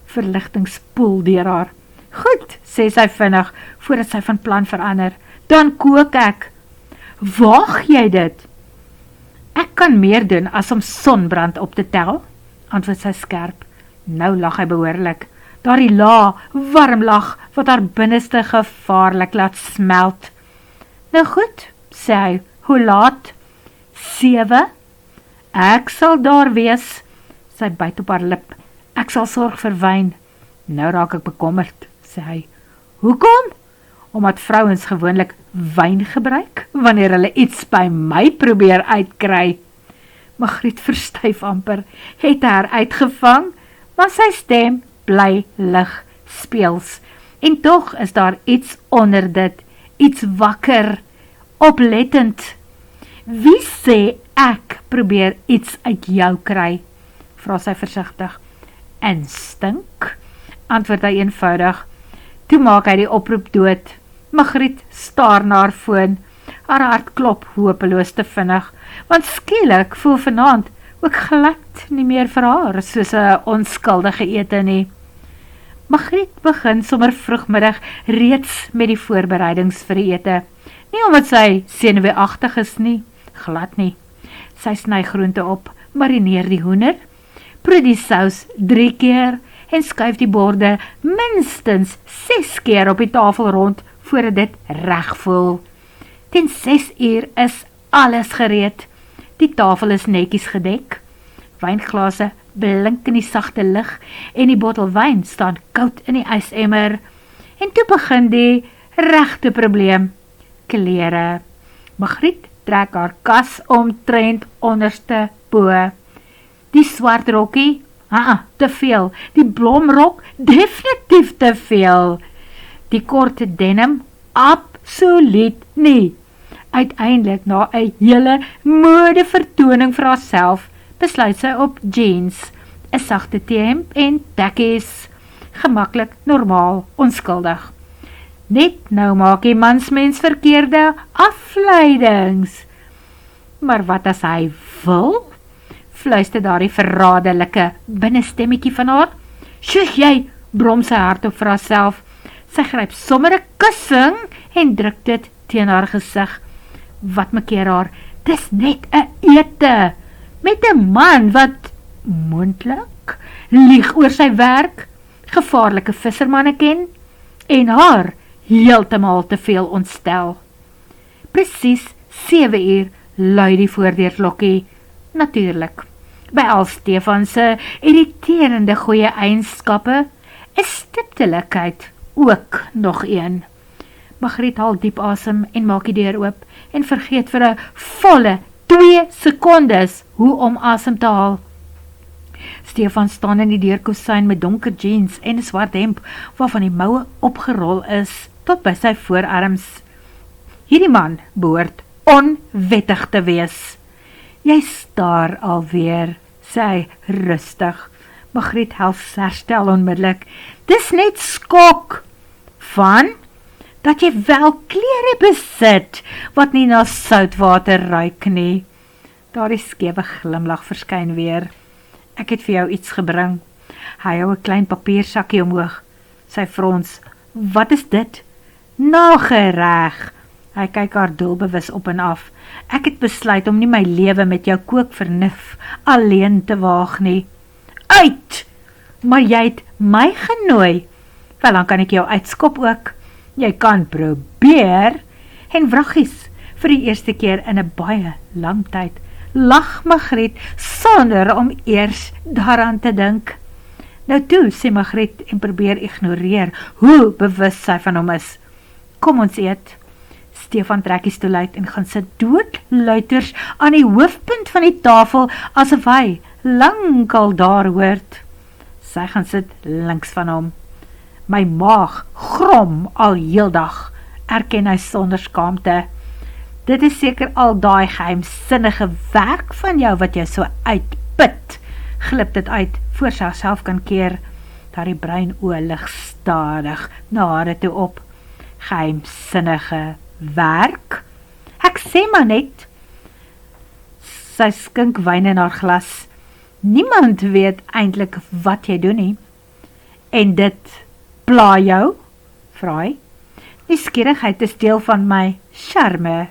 Verligting spoel deur haar. Goed, sê sy vinnig, voordat sy van plan verander. Dan kook ek. Waag jy dit? Ek kan meer doen as om sonbrand op te tel, antwoord sy skerp. Nou lag hy behoorlik. Daardie warm lag wat haar binneste gevaarlik laat smelt. Nou goed, sê hy, hoe laat? 7? Ek sal daar wees. Sy byt op haar lip. Ek sal sorg vir wyn. Nou raak ek bekommerd, sê hy. Hoekom? Omdat vrouens gewoonlik wyn gebruik, wanneer hulle iets by my probeer uitkry. Margriet verstyf amper, het haar uitgevang, maar sy stem bly lig speels. En tog is daar iets onder dit, iets wakker, oplettend. Wie sê ek probeer iets uit jou kry? Vra sy versigtig. Instink, antwoord hy eenvoudig. Toe maak hy die oproep dood. Margriet staar na haar foon. Haar hart klop hopeloos te vinnig, want skielik voel vanaand ook glad nie meer vir haar soos 'n onskuldige ete nie. Margriet begin sommer vroegmiddag reeds met die voorbereidings vir die ete. Nie omdat sy senuweeagtig is nie, glad nie. Sy sny groente op, marineer die hoender, proe die sous 3 keer en skuif die borde minstens 6 keer op die tafel rond voordat dit reg voel. Teen 6 uur is alles gereed. Die tafel is netjies gedek. Wynglase blink in die sagte lig en die bottel wyn staan koud in die ysemmer. En toe begin die regte probleem. Klere. Margriet trek haar kas omtrent onderste bo. Die swart rokkie, te veel. Die blomrok, definitief te veel. Die korte denim, absoluut nie. Uiteindelik na 'n hele modevertoning vir haarself, besluit sy op jeans, 'n sagte T-hemp en tekkies. Gemaklik, normaal, onskuldig. Net nou maak die mansmens verkeerde afleidings. Maar wat as hy wil? Fluister daardie verraderlike binnestemmetjie van haar. Sjoe jy, brom sy hart op vir haarself. Sy gryp sommer 'n kussing en druk dit teen haar gesig. Wat makeer haar? Dis net 'n ete met 'n man wat moontlik lieg oor sy werk, gevaarlike vissermanne ken en haar heeltemal te veel ontstel. Presies 7 uur lui die voordeurklokkie. Natuurlik, by al Stefan se irriterende goeie eienskappe, is stiptelikheid ook nog een. Margriet haal diep asem en maak die deur oop en vergeet vir 'n volle 2 sekondes hoe om asem te haal. Stefan staan in die deurkusyn met donker jeans en 'n swart hemp waarvan die moue opgerol is tot by sy voorarms. Hierdie man behoort onwettig te wees. Jy staar alweer, sê hy rustig. Margriet herstel onmiddellik. Dis net skok van dat jy wel klere besit wat nie na soutwater ruik nie. Daardie skewe glimlag verskyn weer. Ek het vir jou iets gebring. Hy hou 'n klein papiersakkie omhoog. Sy frons. Wat is dit? Nagereg. Hy kyk haar doelbewus op en af. Ek het besluit om nie my lewe met jou kookvernuf alleen te waag nie. Uit! Maar jy het my genooi. Wel, dan kan ek jou uitskop ook. Jy kan probeer. En wraggies, vir die eerste keer in 'n baie lang tyd, lag Margriet sonder om eers daaraan te dink. Nou toe, sê Margriet en probeer ignoreer hoe bewus sy van hom is. Kom ons eet. Stefan trek die stoel uit en gaan sit doodluiters aan die hoofpunt van die tafel, asof hy lankal daar hoort. Sy gaan sit links van hom. My maag grom al heeldag, erken hy sonder skaamte. Dit is seker al daai geheimsinnige werk van jou wat jy so uitput, glip dit uit, voor sy self kan keer. Daar die bruin oë lig stadig na hare toe op. Geheimsinnige werk? Ek sê maar net. Sy skink wyn in haar glas. Niemand weet eintlik wat jy doen nie. En dit pla jou? Vra hy. Nuuskierigheid is deel van my charme.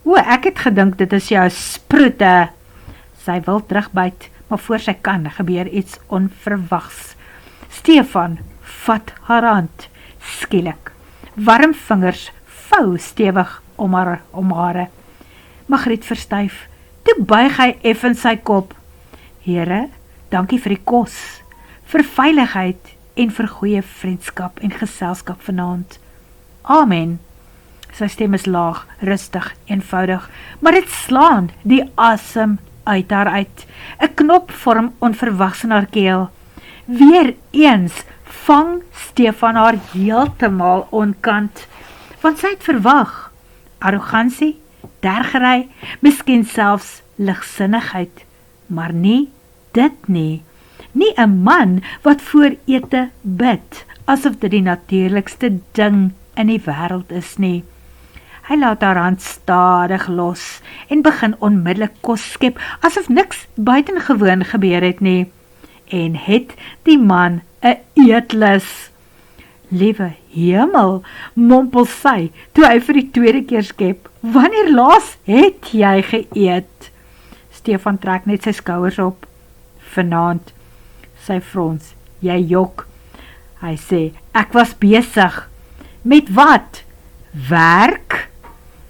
O, ek het gedink dit is jou sproete. Sy wil terugbyt, maar voor sy kan gebeur iets onverwags. Stefan vat haar hand, skielik. Warm vingers vou stewig om hare. Margriet verstyf. Toe buig hy effens sy kop. Here, dankie vir die kos, vir veiligheid en vir goeie vriendskap en geselskap vanaand. Amen. Sy stem is laag, rustig, eenvoudig, maar dit slaan die asem uit haar uit. 'n Knop vorm onverwags in haar keel. Weer eens vang Stefan haar heeltemal onkant, want sy het verwag. Arrogansie, tergery, miskien selfs ligsinnigheid, maar nie dit nie. Nie 'n man wat voor ete bid, asof dit die natuurlikste ding in die wêreld is nie. Hy laat haar hand stadig los en begin onmiddellik kos skep, asof niks buitengewoon gebeur het nie. En het die man 'n eetlus. Liewe hemel, mompel sy, toe hy vir die tweede keer skep. Wanneer laas het jy geëet? Stefan trek net sy skouers op. Vanaand, sy frons, jy jok. Hy sê, ek was besig. Met wat? Werk?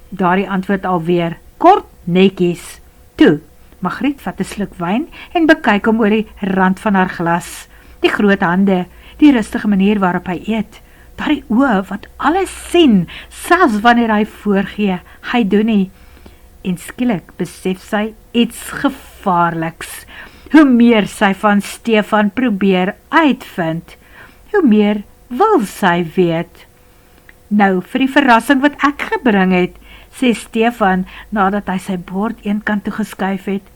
Daardie antwoord alweer, kort netjies. Toe, Margriet vat 'n sluk wyn en bekyk hom oor die rand van haar glas. Die groot hande, die rustige manier waarop hy eet, daardie oë wat alles sien, selfs wanneer hy voorgee, hy doen nie. En skielik besef sy iets gevaarliks. Hoe meer sy van Stefan probeer uitvind, hoe meer wil sy weet. Nou, vir die verrassing wat ek gebring het, sê Stefan, nadat hy sy bord eenkant toe geskuif het.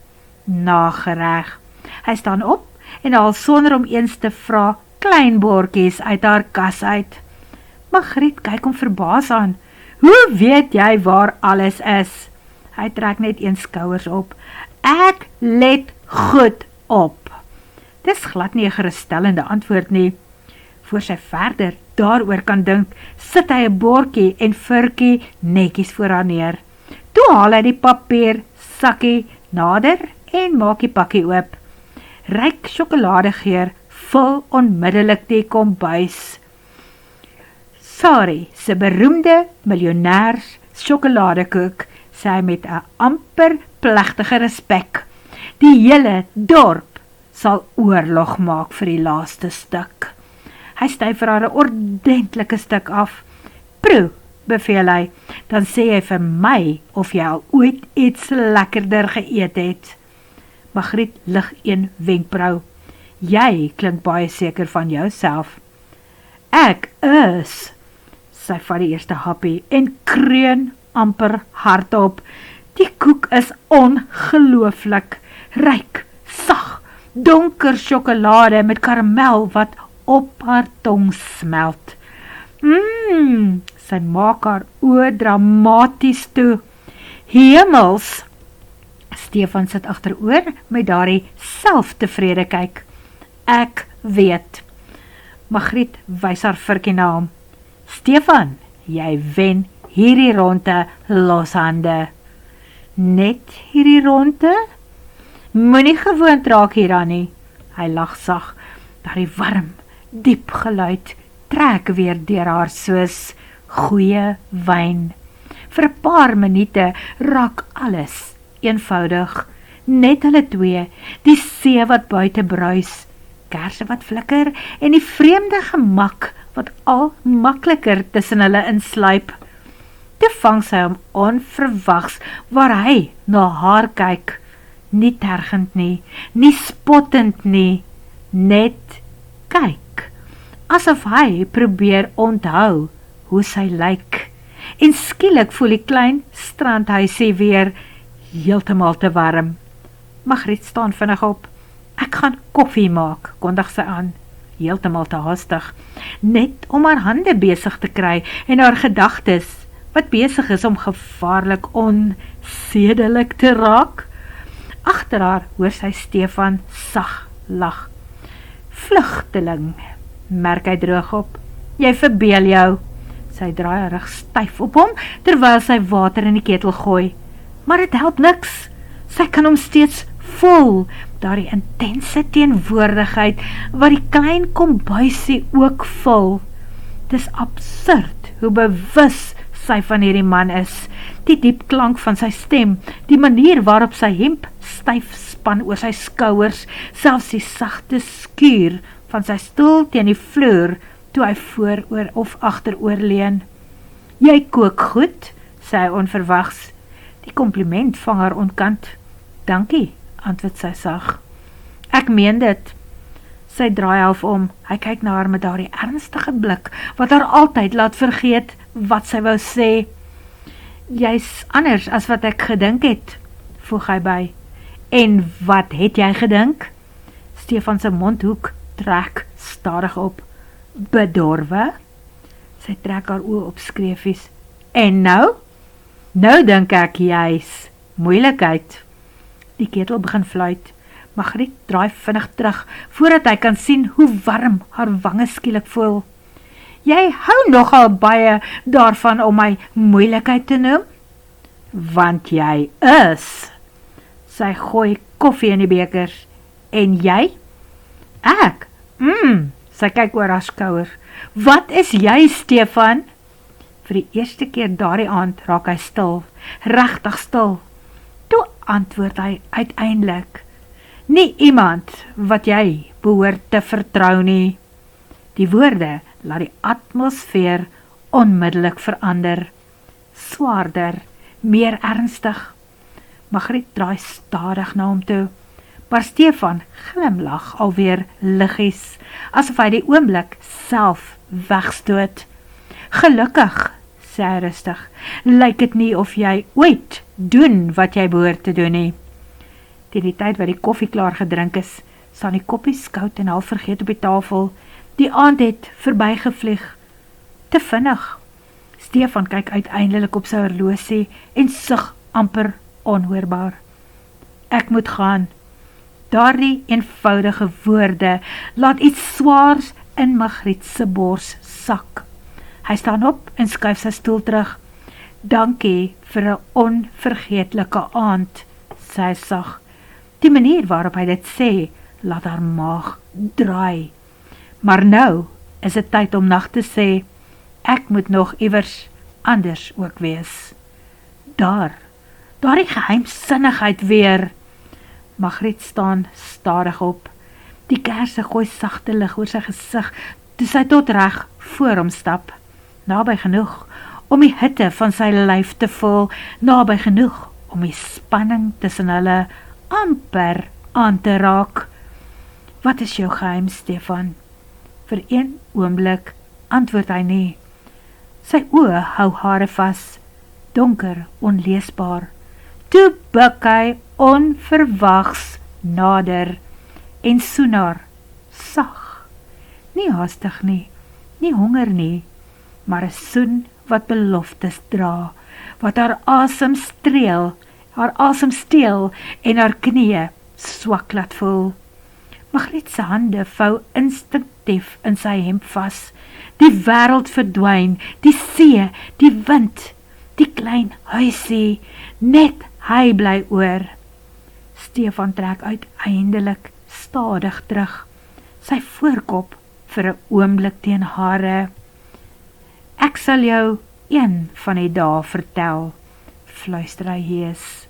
Nagereg. Hy staan op en haal sonder om eens te vra klein bordjies uit haar kas uit. Margriet kyk hom verbaas aan. Hoe weet jy waar alles is? Hy trek net een skouers op. Ek let goed op. Dis glad nie 'n gerusstellende antwoord nie. Voor sy verder daaroor kan dink, sit hy 'n bordjie en vurkie netjies voor haar neer. Toe haal hy die papier sakkie nader en maak die pakkie oop. Ryk sjokoladegeur vul onmiddellik die kombuis. Sari se beroemde miljonêers sjokoladekoek, sê hy met 'n amper plegtige respek. Die hele dorp sal oorlog maak vir die laaste stuk. Hy sny vir haar 'n ordentlike stuk af. Proe, beveel hy, dan sê hy vir my of jy al ooit iets lekkerder geëet het. Margriet lig een wenkbrau. Jy klink baie seker van jouself. Ek is. Sy vat die eerste happie en kreun amper hardop. Die koek is ongelooflik. Ryk, sag, donker sjokolade met karamel wat op haar tong smelt. Sy maak haar oë dramaties toe. Hemels! Stefan sit agteroor met daardie selftevrede kyk. Ek weet. Margriet wys haar vurkie na hom. Stefan, jy wen hierdie ronde loshande. Net hierdie ronde? Moenie gewoond raak hieraan nie. Hy lag sag, daardie warm, diep geluid trek weer deur haar soos goeie wyn. Vir 'n paar minute raak alles eenvoudig, net hulle twee, die see wat buite bruis, kersse wat flikker en die vreemde gemak wat al makliker tussen hulle insluip. Toe vang sy hom onverwags waar hy na haar kyk, nie tergend nie, nie spottend nie, net kyk, asof hy probeer onthou hoe sy lyk. En skielik voel die klein strandhuisie weer heeltemal te warm. Margriet staan vinnig op. Ek gaan koffie maak, kondig sy aan, heeltemal te haastig, net om haar hande besig te kry en haar gedagtes, wat besig is om gevaarlik onsedelik te raak. Agter haar hoor sy Stefan sag lag. Vlugteling, merk hy droog op. Jy verbeel jou. Sy draai haar rug styf op hom, terwyl sy water in die ketel gooi. Maar dit help niks. Sy kan hom steeds voel, daardie intense teenwoordigheid, wat die klein kombuisie ook vul. Dis absurd, hoe bewus sy van hierdie man is. Die diep klank van sy stem, die manier waarop sy hemp styf span oor sy skouers, selfs die sagte skuur van sy stoel teen die vloer, toe hy vooroor of agteroor leun. Jy kook goed, sê hy onverwags. Die kompliment vang haar onkant. Dankie, antwoord sy sag. Ek meen dit. Sy draai half om, hy kyk na haar met daardie ernstige blik, wat haar altyd laat vergeet wat sy wou sê. Jy's anders as wat ek gedink het, voeg hy by. En wat het jy gedink? Stefan se mondhoek trek stadig op. Bedorwe? Sy trek haar oë op skreefies. En nou? Nou dink ek jy's moeilikheid. Die ketel begin fluit. Margriet draai vinnig terug, voordat hy kan sien hoe warm haar wange skielik voel. Jy hou nogal baie daarvan om my moeilikheid te noem? Want jy is. Sy gooi koffie in die bekers. En jy? Ek? Sy kyk oor haar skouer. Wat is jy, Stefan? Vir die eerste keer daardie aand raak hy stil, regtig stil. Toe antwoord hy uiteindelik. Nie iemand wat jy behoort te vertrou nie. Die woorde laat die atmosfeer onmiddellik verander. Swaarder, meer ernstig. Margriet draai stadig na hom toe, maar Stefan glimlag alweer liggies, asof hy die oomblik self wegstoot. Gelukkig, sê hy rustig, lyk dit nie of jy ooit doen wat jy behoort te doen nie. Teen die tyd wat die koffie klaar gedrink is, staan die koppies koud en half vergeet op die tafel. Die aand het verbygevlieg. Te vinnig. Stefan kyk uiteindelik op sy horlosie en sug amper onhoorbaar. Ek moet gaan. Daardie eenvoudige woorde laat iets swaars in Margriet se bors sak. Hy staan op en skuif sy stoel terug. Dankie vir 'n onvergeetlike aand, sê hy sag. Die manier waarop hy dit sê, laat haar maag draai. Maar nou is dit tyd om nag te sê, ek moet nog iewers anders ook wees. Daardie geheimsinnigheid weer. Margriet staan stadig op. Die kersse gooi sagte lig oor sy gesig, toe sy tot reg voor hom stap. Naby genoeg om die hitte van sy lyf te voel, naby genoeg om die spanning tussen hulle amper aan te raak. Wat is jou geheim, Stefan? Vir een oomblik antwoord hy nie. Sy oë hou hare vas, donker, onleesbaar. Toe buik hy onverwags nader en soen haar, sag. Nie haastig nie, nie honger nie, maar 'n soen wat beloftes dra, wat haar asem steel en haar knieë swak laat voel. Margriet se hande vou instinktief in sy hemp vas. Die wêreld verdwyn, die see, die wind, die klein huisie, net hy bly oor. Stefan trek uiteindelik stadig terug, sy voorkop vir 'n oomblik teen hare. Ek sal jou een van die dae vertel, fluister hy hees.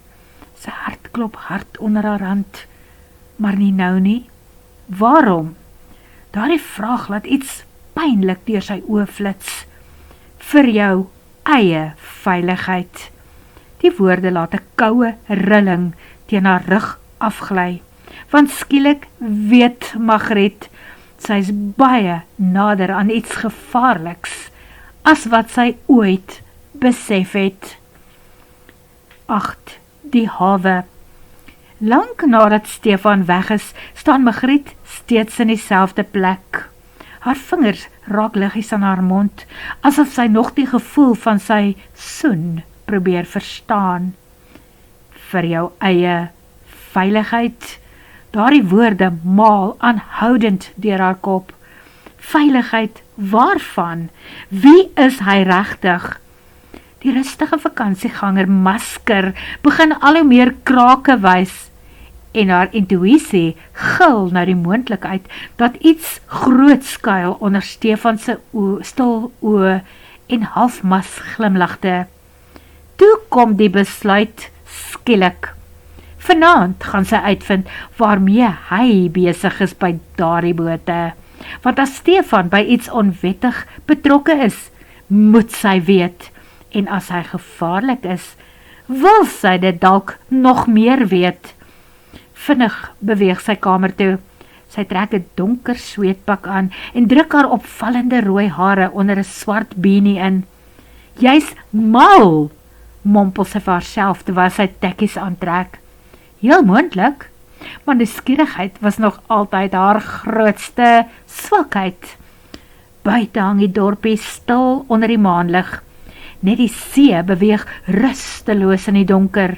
Sy hart klop hard onder haar hand, maar nie nou nie. Waarom? Daardie vraag laat iets pynlik deur sy oë flits. Vir jou eie veiligheid. Die woorde laat 'n koue rilling teen haar rug afgly, want skielik weet Margriet, sy is baie nader aan iets gevaarliks, as wat sy ooit besef het. 8. Die hawe. Lank nadat Stefan weg is, staan Margriet steeds in dieselfde plek. Haar vingers raak liggies aan haar mond, asof sy nog die gevoel van sy soen probeer verstaan. Vir jou eie veiligheid. Daardie woorde maal aanhoudend deur haar kop. Veiligheid waarvan? Wie is hy regtig? Die rustige vakansieganger masker begin al hoe meer krake wys, en haar intuïsie gil na die moontlikheid dat iets groot skuil onder Stefan se stil oë en halfmas glimlagte. Toe kom die besluit skielik. Vanaand gaan sy uitvind waarmee hy besig is by daardie bote. Want as Stefan by iets onwettig betrokke is, moet sy weet. En as hy gevaarlik is, wil sy dit dalk nog meer weet. Vinnig beweeg sy kamer toe. Sy trek 'n donker sweetpak aan en druk haar opvallende rooi hare onder 'n swart beanie in. Jy's mal, mompel sy vir haarself terwyl sy tekkies aantrek. Heel moontlik, maar nuuskierigheid was nog altyd haar grootste swakheid. Buite hang die dorpie stil onder die maanlig. Net die see beweeg rusteloos in die donker.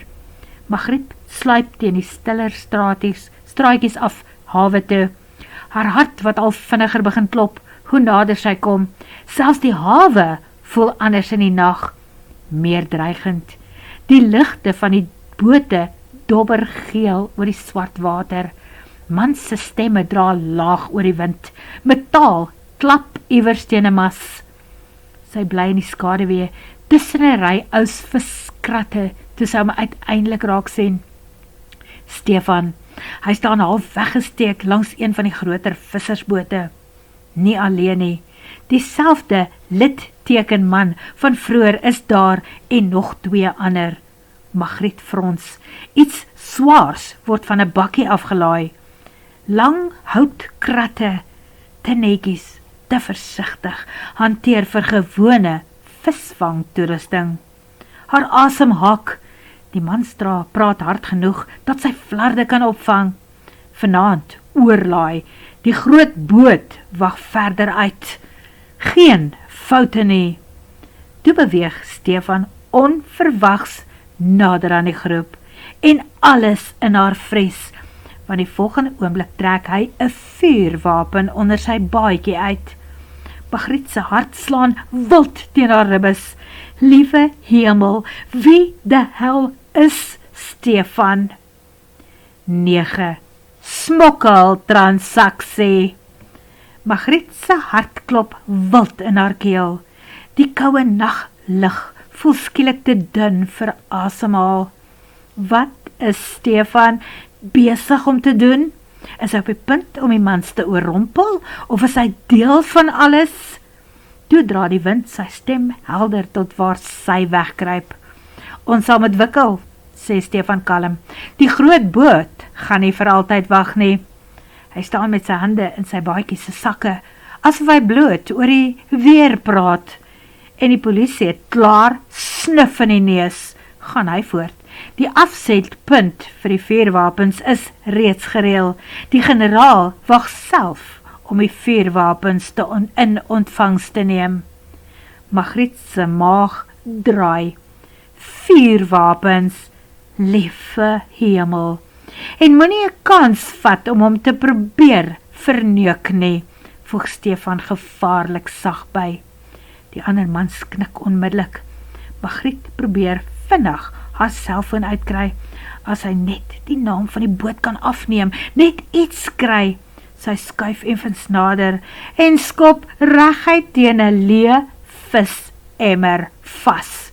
Margriet sluip teen die stiller straatjies af hawe toe. Haar hart wat al vinniger begin klop, hoe nader sy kom. Selfs die hawe voel anders in die nag, meer dreigend. Die ligte van die bote dobber geel oor die swart water. Mans se stemme dra laag oor die wind. Metaal klap iewers teen 'n mas. Sy bly in die skaduwee tussen 'n ry ous viskratte toe sy hom uiteindelik raak sien. Stefan, hy staan half weggesteek langs een van die groter vissersbote. Nie alleen nie, dieselfde littekenman van vroeër is daar en nog 2 ander. Margriet frons, iets swaars word van 'n bakkie afgelaai. Lang houtkratte, te netjies, te versigtig, hanteer vir gewone visvangtoerusting. Haar asem hak. Die manstra praat hard genoeg dat sy flarde kan opvang. Vanaand oorlaai. Die groot boot wag verder uit. Geen foute nie. Toe beweeg Stefan onverwags nader aan die groep en alles in haar vries, want die volgende oomblik trek hy 'n vuurwapen onder sy baadjie uit. Margriet se hart slaan wild teen haar ribbes. Liewe hemel, wie de hel is Stefan? 9. Smokkeltransaksie. Margriet se hart klop wild in haar keel. Die koue naglig voel skielik te dun vir asemhaal. Wat is Stefan besig om te doen? Is hy op die punt om die mans te oorrompel, of is hy deel van alles? Toe dra die wind sy stem helder tot waar sy wegkruip. Ons sal met wikkel, sê Stefan kalm. Die groot boot gaan nie vir altyd wag nie. Hy staan met sy hande in sy baadjie se sakke, asof hy bloot oor die weer praat. En die polisie het klaar snuf in die neus, gaan hy voort. Die afsetpunt vir die vuurwapens is reeds gereël. Die generaal wag self om die vuurwapens in ontvangs te neem. Margriet se maag draai. Vuurwapens, liewe hemel. En moenie 'n kans vat om hom te probeer verneuk nie, voeg Stefan gevaarlik sag by. Die ander man knik onmiddellik. Margriet probeer vinnig haar selfoon uitkry, as hy net die naam van die boot kan afneem, net iets kry. Sy skuif effens nader en skop reguit teen 'n leë visemmer vas.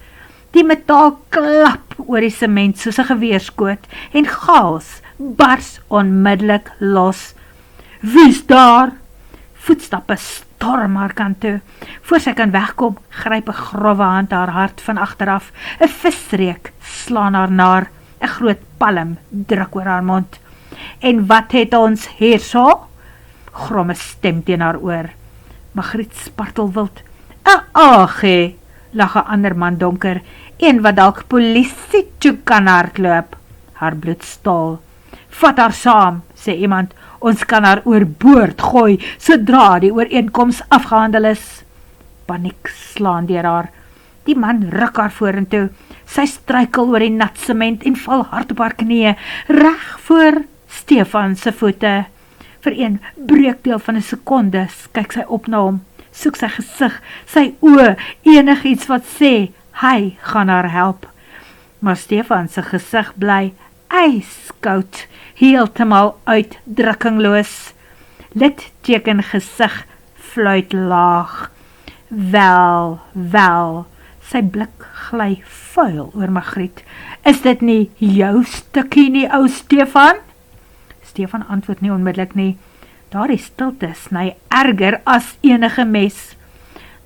Die metaal klap oor die sement soos 'n geweerskoot en chaos bars onmiddellik los. Wie's daar? Voetstappe storm haar kant toe. Voor sy kan wegkom, gryp 'n grove hand haar hart van agteraf. 'n visreek slaan haar naar. 'n groot palm druk oor haar mond. En wat het ons hierso? Gromme stem teen haar oor. Margriet spartel wild. 'n AG, lag 'n ander man donker, een wat dalk polisie toe kan hardloop. Haar bloed staal. Vat haar saam, sê iemand, ons kan haar oorboord gooi, sodra die ooreenkoms afgehandel is. Paniek slaan deur haar. Die man ruk haar vorentoe. Sy struikel oor die nat sement en val hard op haar knieë, reg voor Stefan se voete. Vir een breekdeel van 'n sekonde kyk sy op na hom, soek sy gesig, sy oë, enigiets wat sê, hy gaan haar help. Maar Stefan se gesig bly ijskoud, heeltemal uitdrukkingloos. Litteken gesig fluit laag. Wel, sy blik gly vuil oor Margriet. Is dit nie jou stukkie nie, ou Stefan? Stefan antwoord nie onmiddellik nie. Daardie stilte sny erger as enige mes.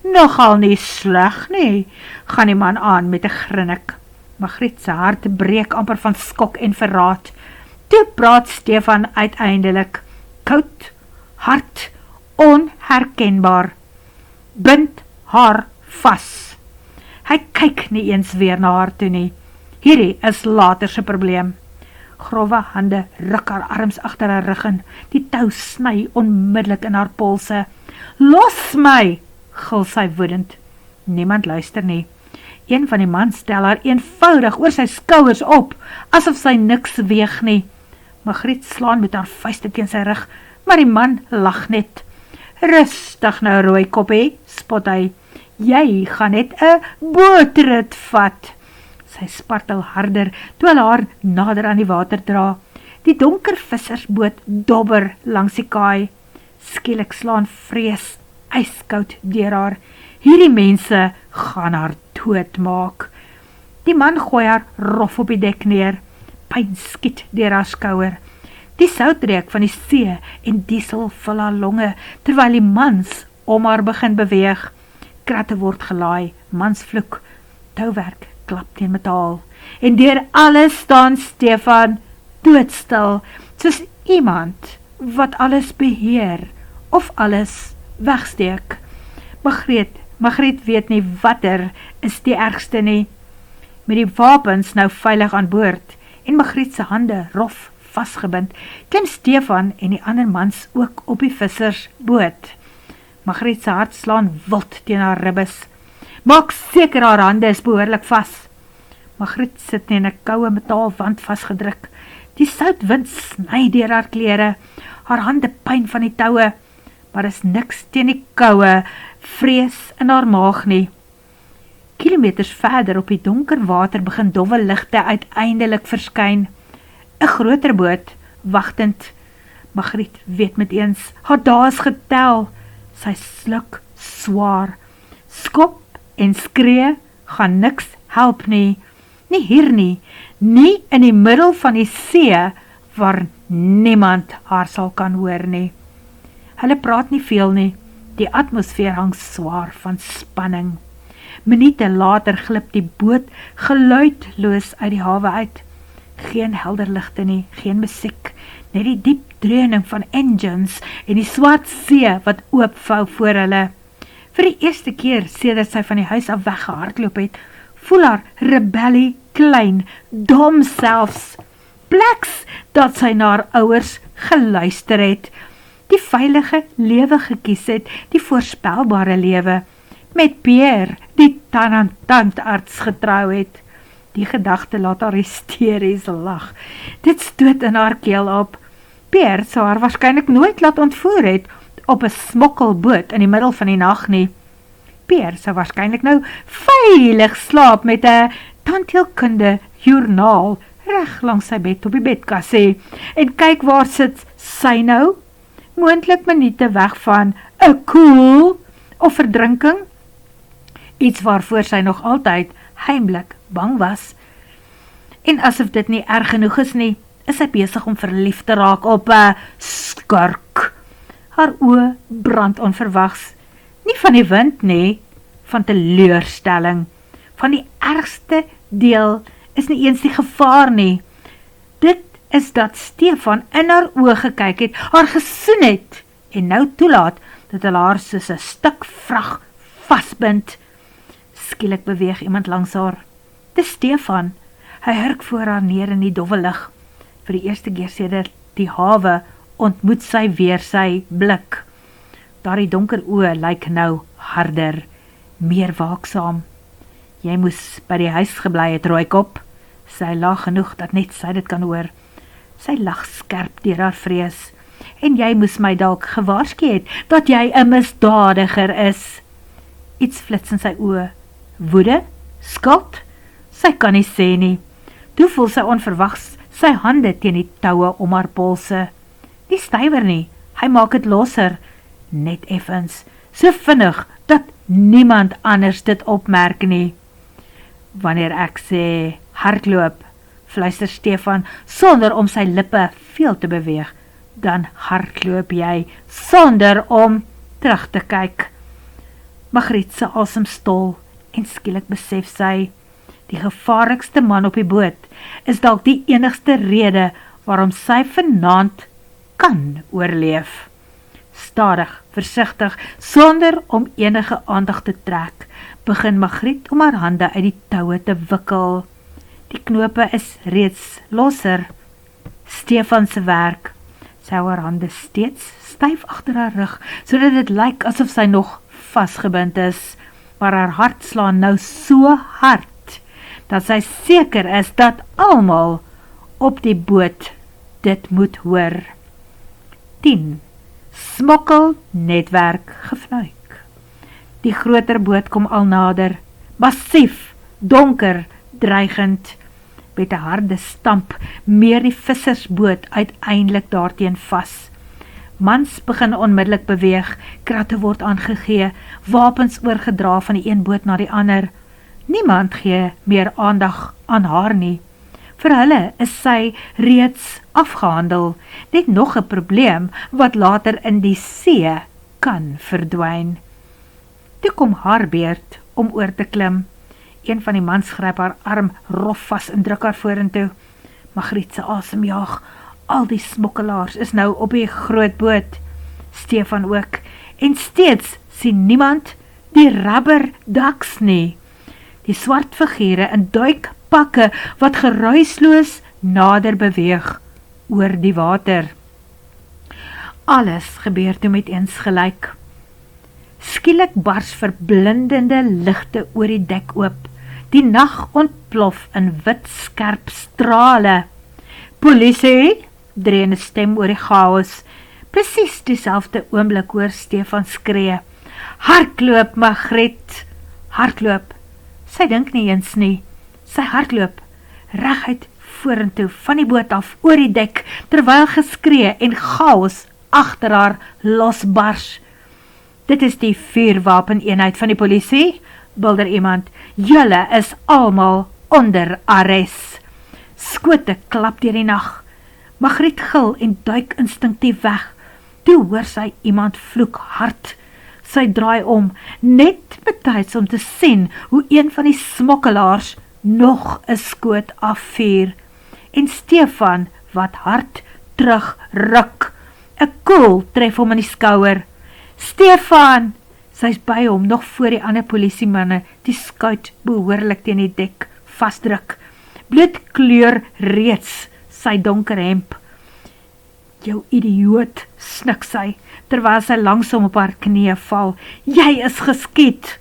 Nogal nie sleg nie, gaan die man aan met 'n grinnik. Margriet se hart breek amper van skok en verraad. Toe praat Stefan uiteindelik, koud, hard, onherkenbaar. Bind haar vas. Hy kyk nie eens weer na haar toe nie. Hierdie is later se probleem. Grove hande ruk haar arms agter haar rug in. Die tou sny onmiddellik in haar polse. Los my, gil sy woedend. Niemand luister nie. Een van die mans stel haar eenvoudig oor sy skouers op, asof sy niks weeg nie. Margriet slaan met haar vuiste teen sy rug, maar die man lag net. Rustig nou, rooi koppie, spot hy. Jy gaan net 'n bootrit vat. Sy spartel harder, toe hulle haar nader aan die water dra. Die donker vissersboot dobber langs die kaai. Skielik slaan vrees ijskoud deur haar. Hierdie mense gaan haar doodmaak. Die man gooi haar rof op die dek neer. Pyn skiet deur haar skouer. Die soutreuk van die see en diesel vul haar longe, terwyl die mans om haar begin beweeg. Kratte word gelaai, mans vloek, touwerk klap teen metaal. En deur alles staan Stefan doodstil, soos iemand wat alles beheer, of alles wegsteek. Margriet weet nie watter is die ergste nie. Met die wapens nou veilig aan boord, en Margriet se hande rof vasgebind, klim Stefan en die ander mans ook op die vissersboot. Margriet se hart slaan wild teen haar ribbes. Maak seker haar hande is behoorlik vas. Margriet sit in 'n koue metaalwand vasgedruk. Die soutwind sny deur haar klere. Haar hande pyn van die toue, maar is niks teen die koue vrees in haar maag nie. Kilometers verder op die donker water begin dowwe ligte uiteindelik verskyn. 'n Groter boot, wagtend. Margriet weet met eens, haar dae is getel. Sy sluk swaar. Skop en skree gaan niks help nie. Nie hier nie, nie in die middel van die see, waar niemand haar sal kan hoor nie. Hulle praat nie veel nie, die atmosfeer hang swaar van spanning. Minute later glip die boot geluidloos uit die hawe uit. Geen helder ligte nie, geen musiek, net die diep dreuning van engines en die swart see wat oopvou voor hulle. Vir die eerste keer sedert sy van die huis af weggehardloop het, voel haar rebellie klein, dom selfs. Pleks dat sy na haar ouers geluister het, die veilige lewe gekies het, die voorspelbare lewe, met Pierre, die tandarts getrou het. Die gedagte laat haar hysteries lag. Dit stoot in haar keel op. Pierre sou haar waarskynlik nooit laat ontvoer het op 'n smokkelboot in die middel van die nag nie. Pierre sou waarskynlik nou veilig slaap met 'n tandheelkunde joernaal reg langs sy bed op die bedkassie. En kyk waar sit sy nou? Moontlik minute weg van 'n koel of verdrinking. Iets waarvoor sy nog altyd heimlik bang was. En asof dit nie erg genoeg is nie, is sy besig om verlief te raak op 'n skurk. Haar oë brand onverwags. Nie van die wind nie, van teleurstelling. Van die ergste deel is nie eens die gevaar nie. Dit is dat Stefan in haar oë gekyk het, haar gesoen het, en nou toelaat dat hulle haar soos 'n stuk vrag vasbind. Skielik beweeg iemand langs haar. Dis Stefan. Hy hurk voor haar neer in die dowwe lig. Vir die eerste keer sedert die hawe ontmoet sy weer sy blik. Daardie donker oë lyk nou harder, meer waaksaam. Jy moes by die huis gebly het, Rooikop. Sy lag genoeg dat net sy dit kan hoor. Sy lag skerp deur haar vrees. En jy moes my dalk gewaarsku het dat jy 'n misdadiger is. Iets flits in sy oë. Woede? Skuld? Sy kan nie sê nie. Toe voel sy onverwags sy hande teen die toue om haar polse. Nie stywer nie, hy maak het losser. Net effens, so vinnig dat niemand anders dit opmerk nie. Wanneer ek sê hardloop, fluister Stefan sonder om sy lippe veel te beweeg, dan hardloop jy sonder om terug te kyk. Margriet se asem stol en skielik besef sy, die gevaarlikste man op die boot is dalk die enigste rede waarom sy vanaand kan oorleef. Stadig, versigtig, sonder om enige aandag te trek, begin Margriet om haar hande uit die toue te wikkel. Die knope is reeds losser. Stefan se werk. Sy hou haar hande steeds styf agter haar rug, sodat dit lyk asof sy nog vasgebind is, maar haar hart slaan nou so hard, dat sy seker is dat almal op die boot dit moet hoor. 10. Smokkelnetwerk gefluik. Die groter boot kom al nader, massief, donker, dreigend. Met 'n harde stamp meer die vissersboot uiteindelik daarteen vas. Mans begin onmiddellik beweeg, kratte word aangegee, wapens oorgedra van die een boot na die ander. Niemand gee meer aandag aan haar nie. Vir hulle is sy reeds afgehandel, net nog 'n probleem wat later in die see kan verdwyn. Toe kom haar beurt om oor te klim. Een van die mans gryp haar arm rof vas en druk haar vorentoe. Margriet se asem jaag. Al die smokkelaars is nou op die groot boot. Stefan ook. En steeds sien niemand die rubber ducks nie. Die swart figure in duikpakke wat geruisloos nader beweeg oor die water. Alles gebeur toe met eens gelyk. Skielik bars verblindende ligte oor die dek oop. Die nag ontplof in wit skerp strale. Polisie, dreun 'n stem oor die chaos. Presies dieselfde oomblik hoor Stefan skree. Hardloop, Magriet, hardloop. Sy dink nie eens nie. Sy hardloop reguit vorentoe van die boot af oor die dek, terwyl geskree en chaos agter haar losbars. Dit is die vuurwapeneenheid van die polisie, bulder iemand. Julle is almal onder arrest. Skote klap deur die nag. Magriet gil en duik instinktief weg. Toe hoor sy iemand vloek hard. Sy draai om, net betyds om te sien hoe een van die smokkelaars nog 'n skoot afvuur. En Stefan, wat hard terugruk. 'n koel tref hom in die skouer. Stefan! Sy's by hom nog voor die ander polisiemanne die skuit behoorlik teen die dek vasdruk. Bloed kleur reeds sy donker hemp. Jou idioot, snik sy, terwyl sy langsom op haar knieë val. Jy is geskiet.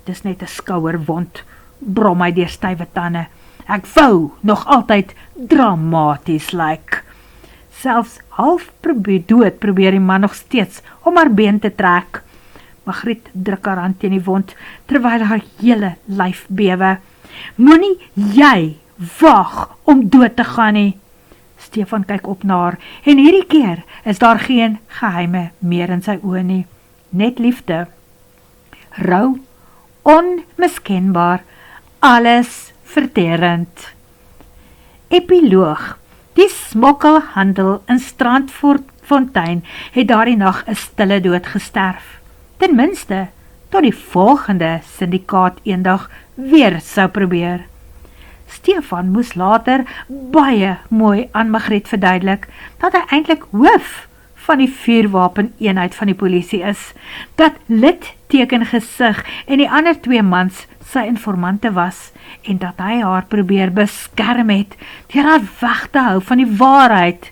Dis net 'n skouerwond, brom hy deur stywe tande. Ek wou nog altyd dramaties lyk. Selfs half dood probeer die man nog steeds om haar been te trek. Magriet druk haar hand teen die wond, terwyl haar hele lyf bewe. Moenie jy wag om dood te gaan nie. Stefan kyk op na haar, en hierdie keer is daar geen geheime meer in sy oë nie. Net liefde. Rou, onmiskenbaar, alles verterend. Epiloog. Die smokkelhandel in Strandfontein het daardie nag 'n stille dood gesterf. Ten minste, tot die volgende syndikaat eendag weer sou probeer. Stefan moes later baie mooi aan Magriet verduidelik, dat hy eintlik hoof van die vuurwapeneenheid van die polisie is, dat litteken gesig en die ander 2 mans sy informante was, en dat hy haar probeer beskerm het, deur haar weg te hou van die waarheid.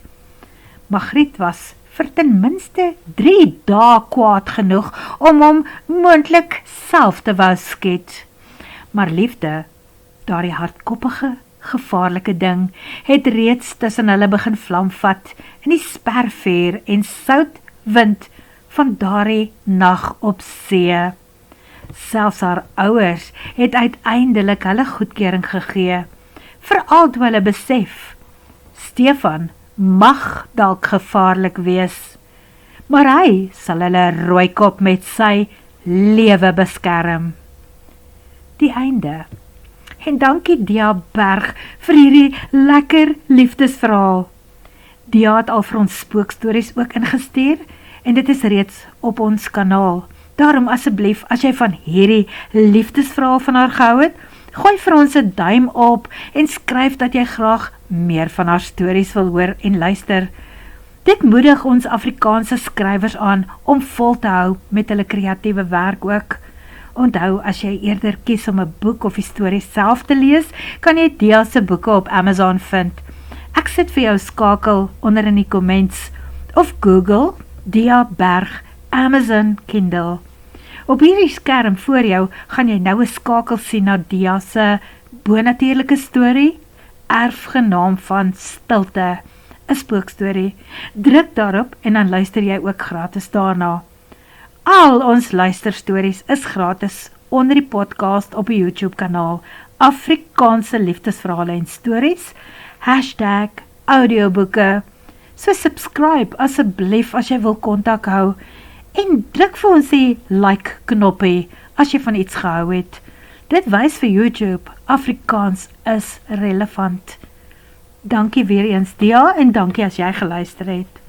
Magriet was vir ten minste 3 dae kwaad genoeg, om hom moontlik self te wou skiet. Maar liefde, daardie hardkoppige, gevaarlike ding, het reeds tussen hulle begin vlamvat, in die spervuur en soutwind van daardie nag op see. Selfs haar ouers het uiteindelik hulle goedkeuring gegee, veral toe hulle besef, Stefan mag dalk gevaarlik wees, maar hy sal hulle rooikop met sy lewe beskerm. Die einde. En dankie Dia Berg vir hierdie lekker liefdesverhaal. Dia het al vir ons spookstories ook ingestuur, en dit is reeds op ons kanaal. Daarom asseblief, as jy van hierdie liefdesverhaal van haar gehou het, gooi vir ons 'n duim op en skryf dat jy graag meer van haar stories wil hoor en luister. Dit moedig ons Afrikaanse skrywers aan om vol te hou met hulle kreatiewe werk ook. Onthou, as jy eerder kies om 'n boek of die storie self te lees, kan jy Dia se boeke op Amazon vind. Ek sit vir jou skakel onder in die comments, of Google Dia Berg Amazon Kindle. Op hierdie skerm voor jou gaan jy nou 'n skakel sien na Dia se bonatuurlike storie, Erfgenaam van Stilte, 'n spookstorie. Druk daarop en dan luister jy ook gratis daarna. Al ons luisterstories is gratis onder die podcast op die YouTube kanaal Afrikaanse liefdesverhale en stories, #audioboeke. So subscribe asseblief as jy wil kontak hou, en druk vir ons die like knoppie as jy van iets gehou het. Dit wys vir YouTube, Afrikaans is relevant. Dankie weer eens Dia, en dankie as jy geluister het.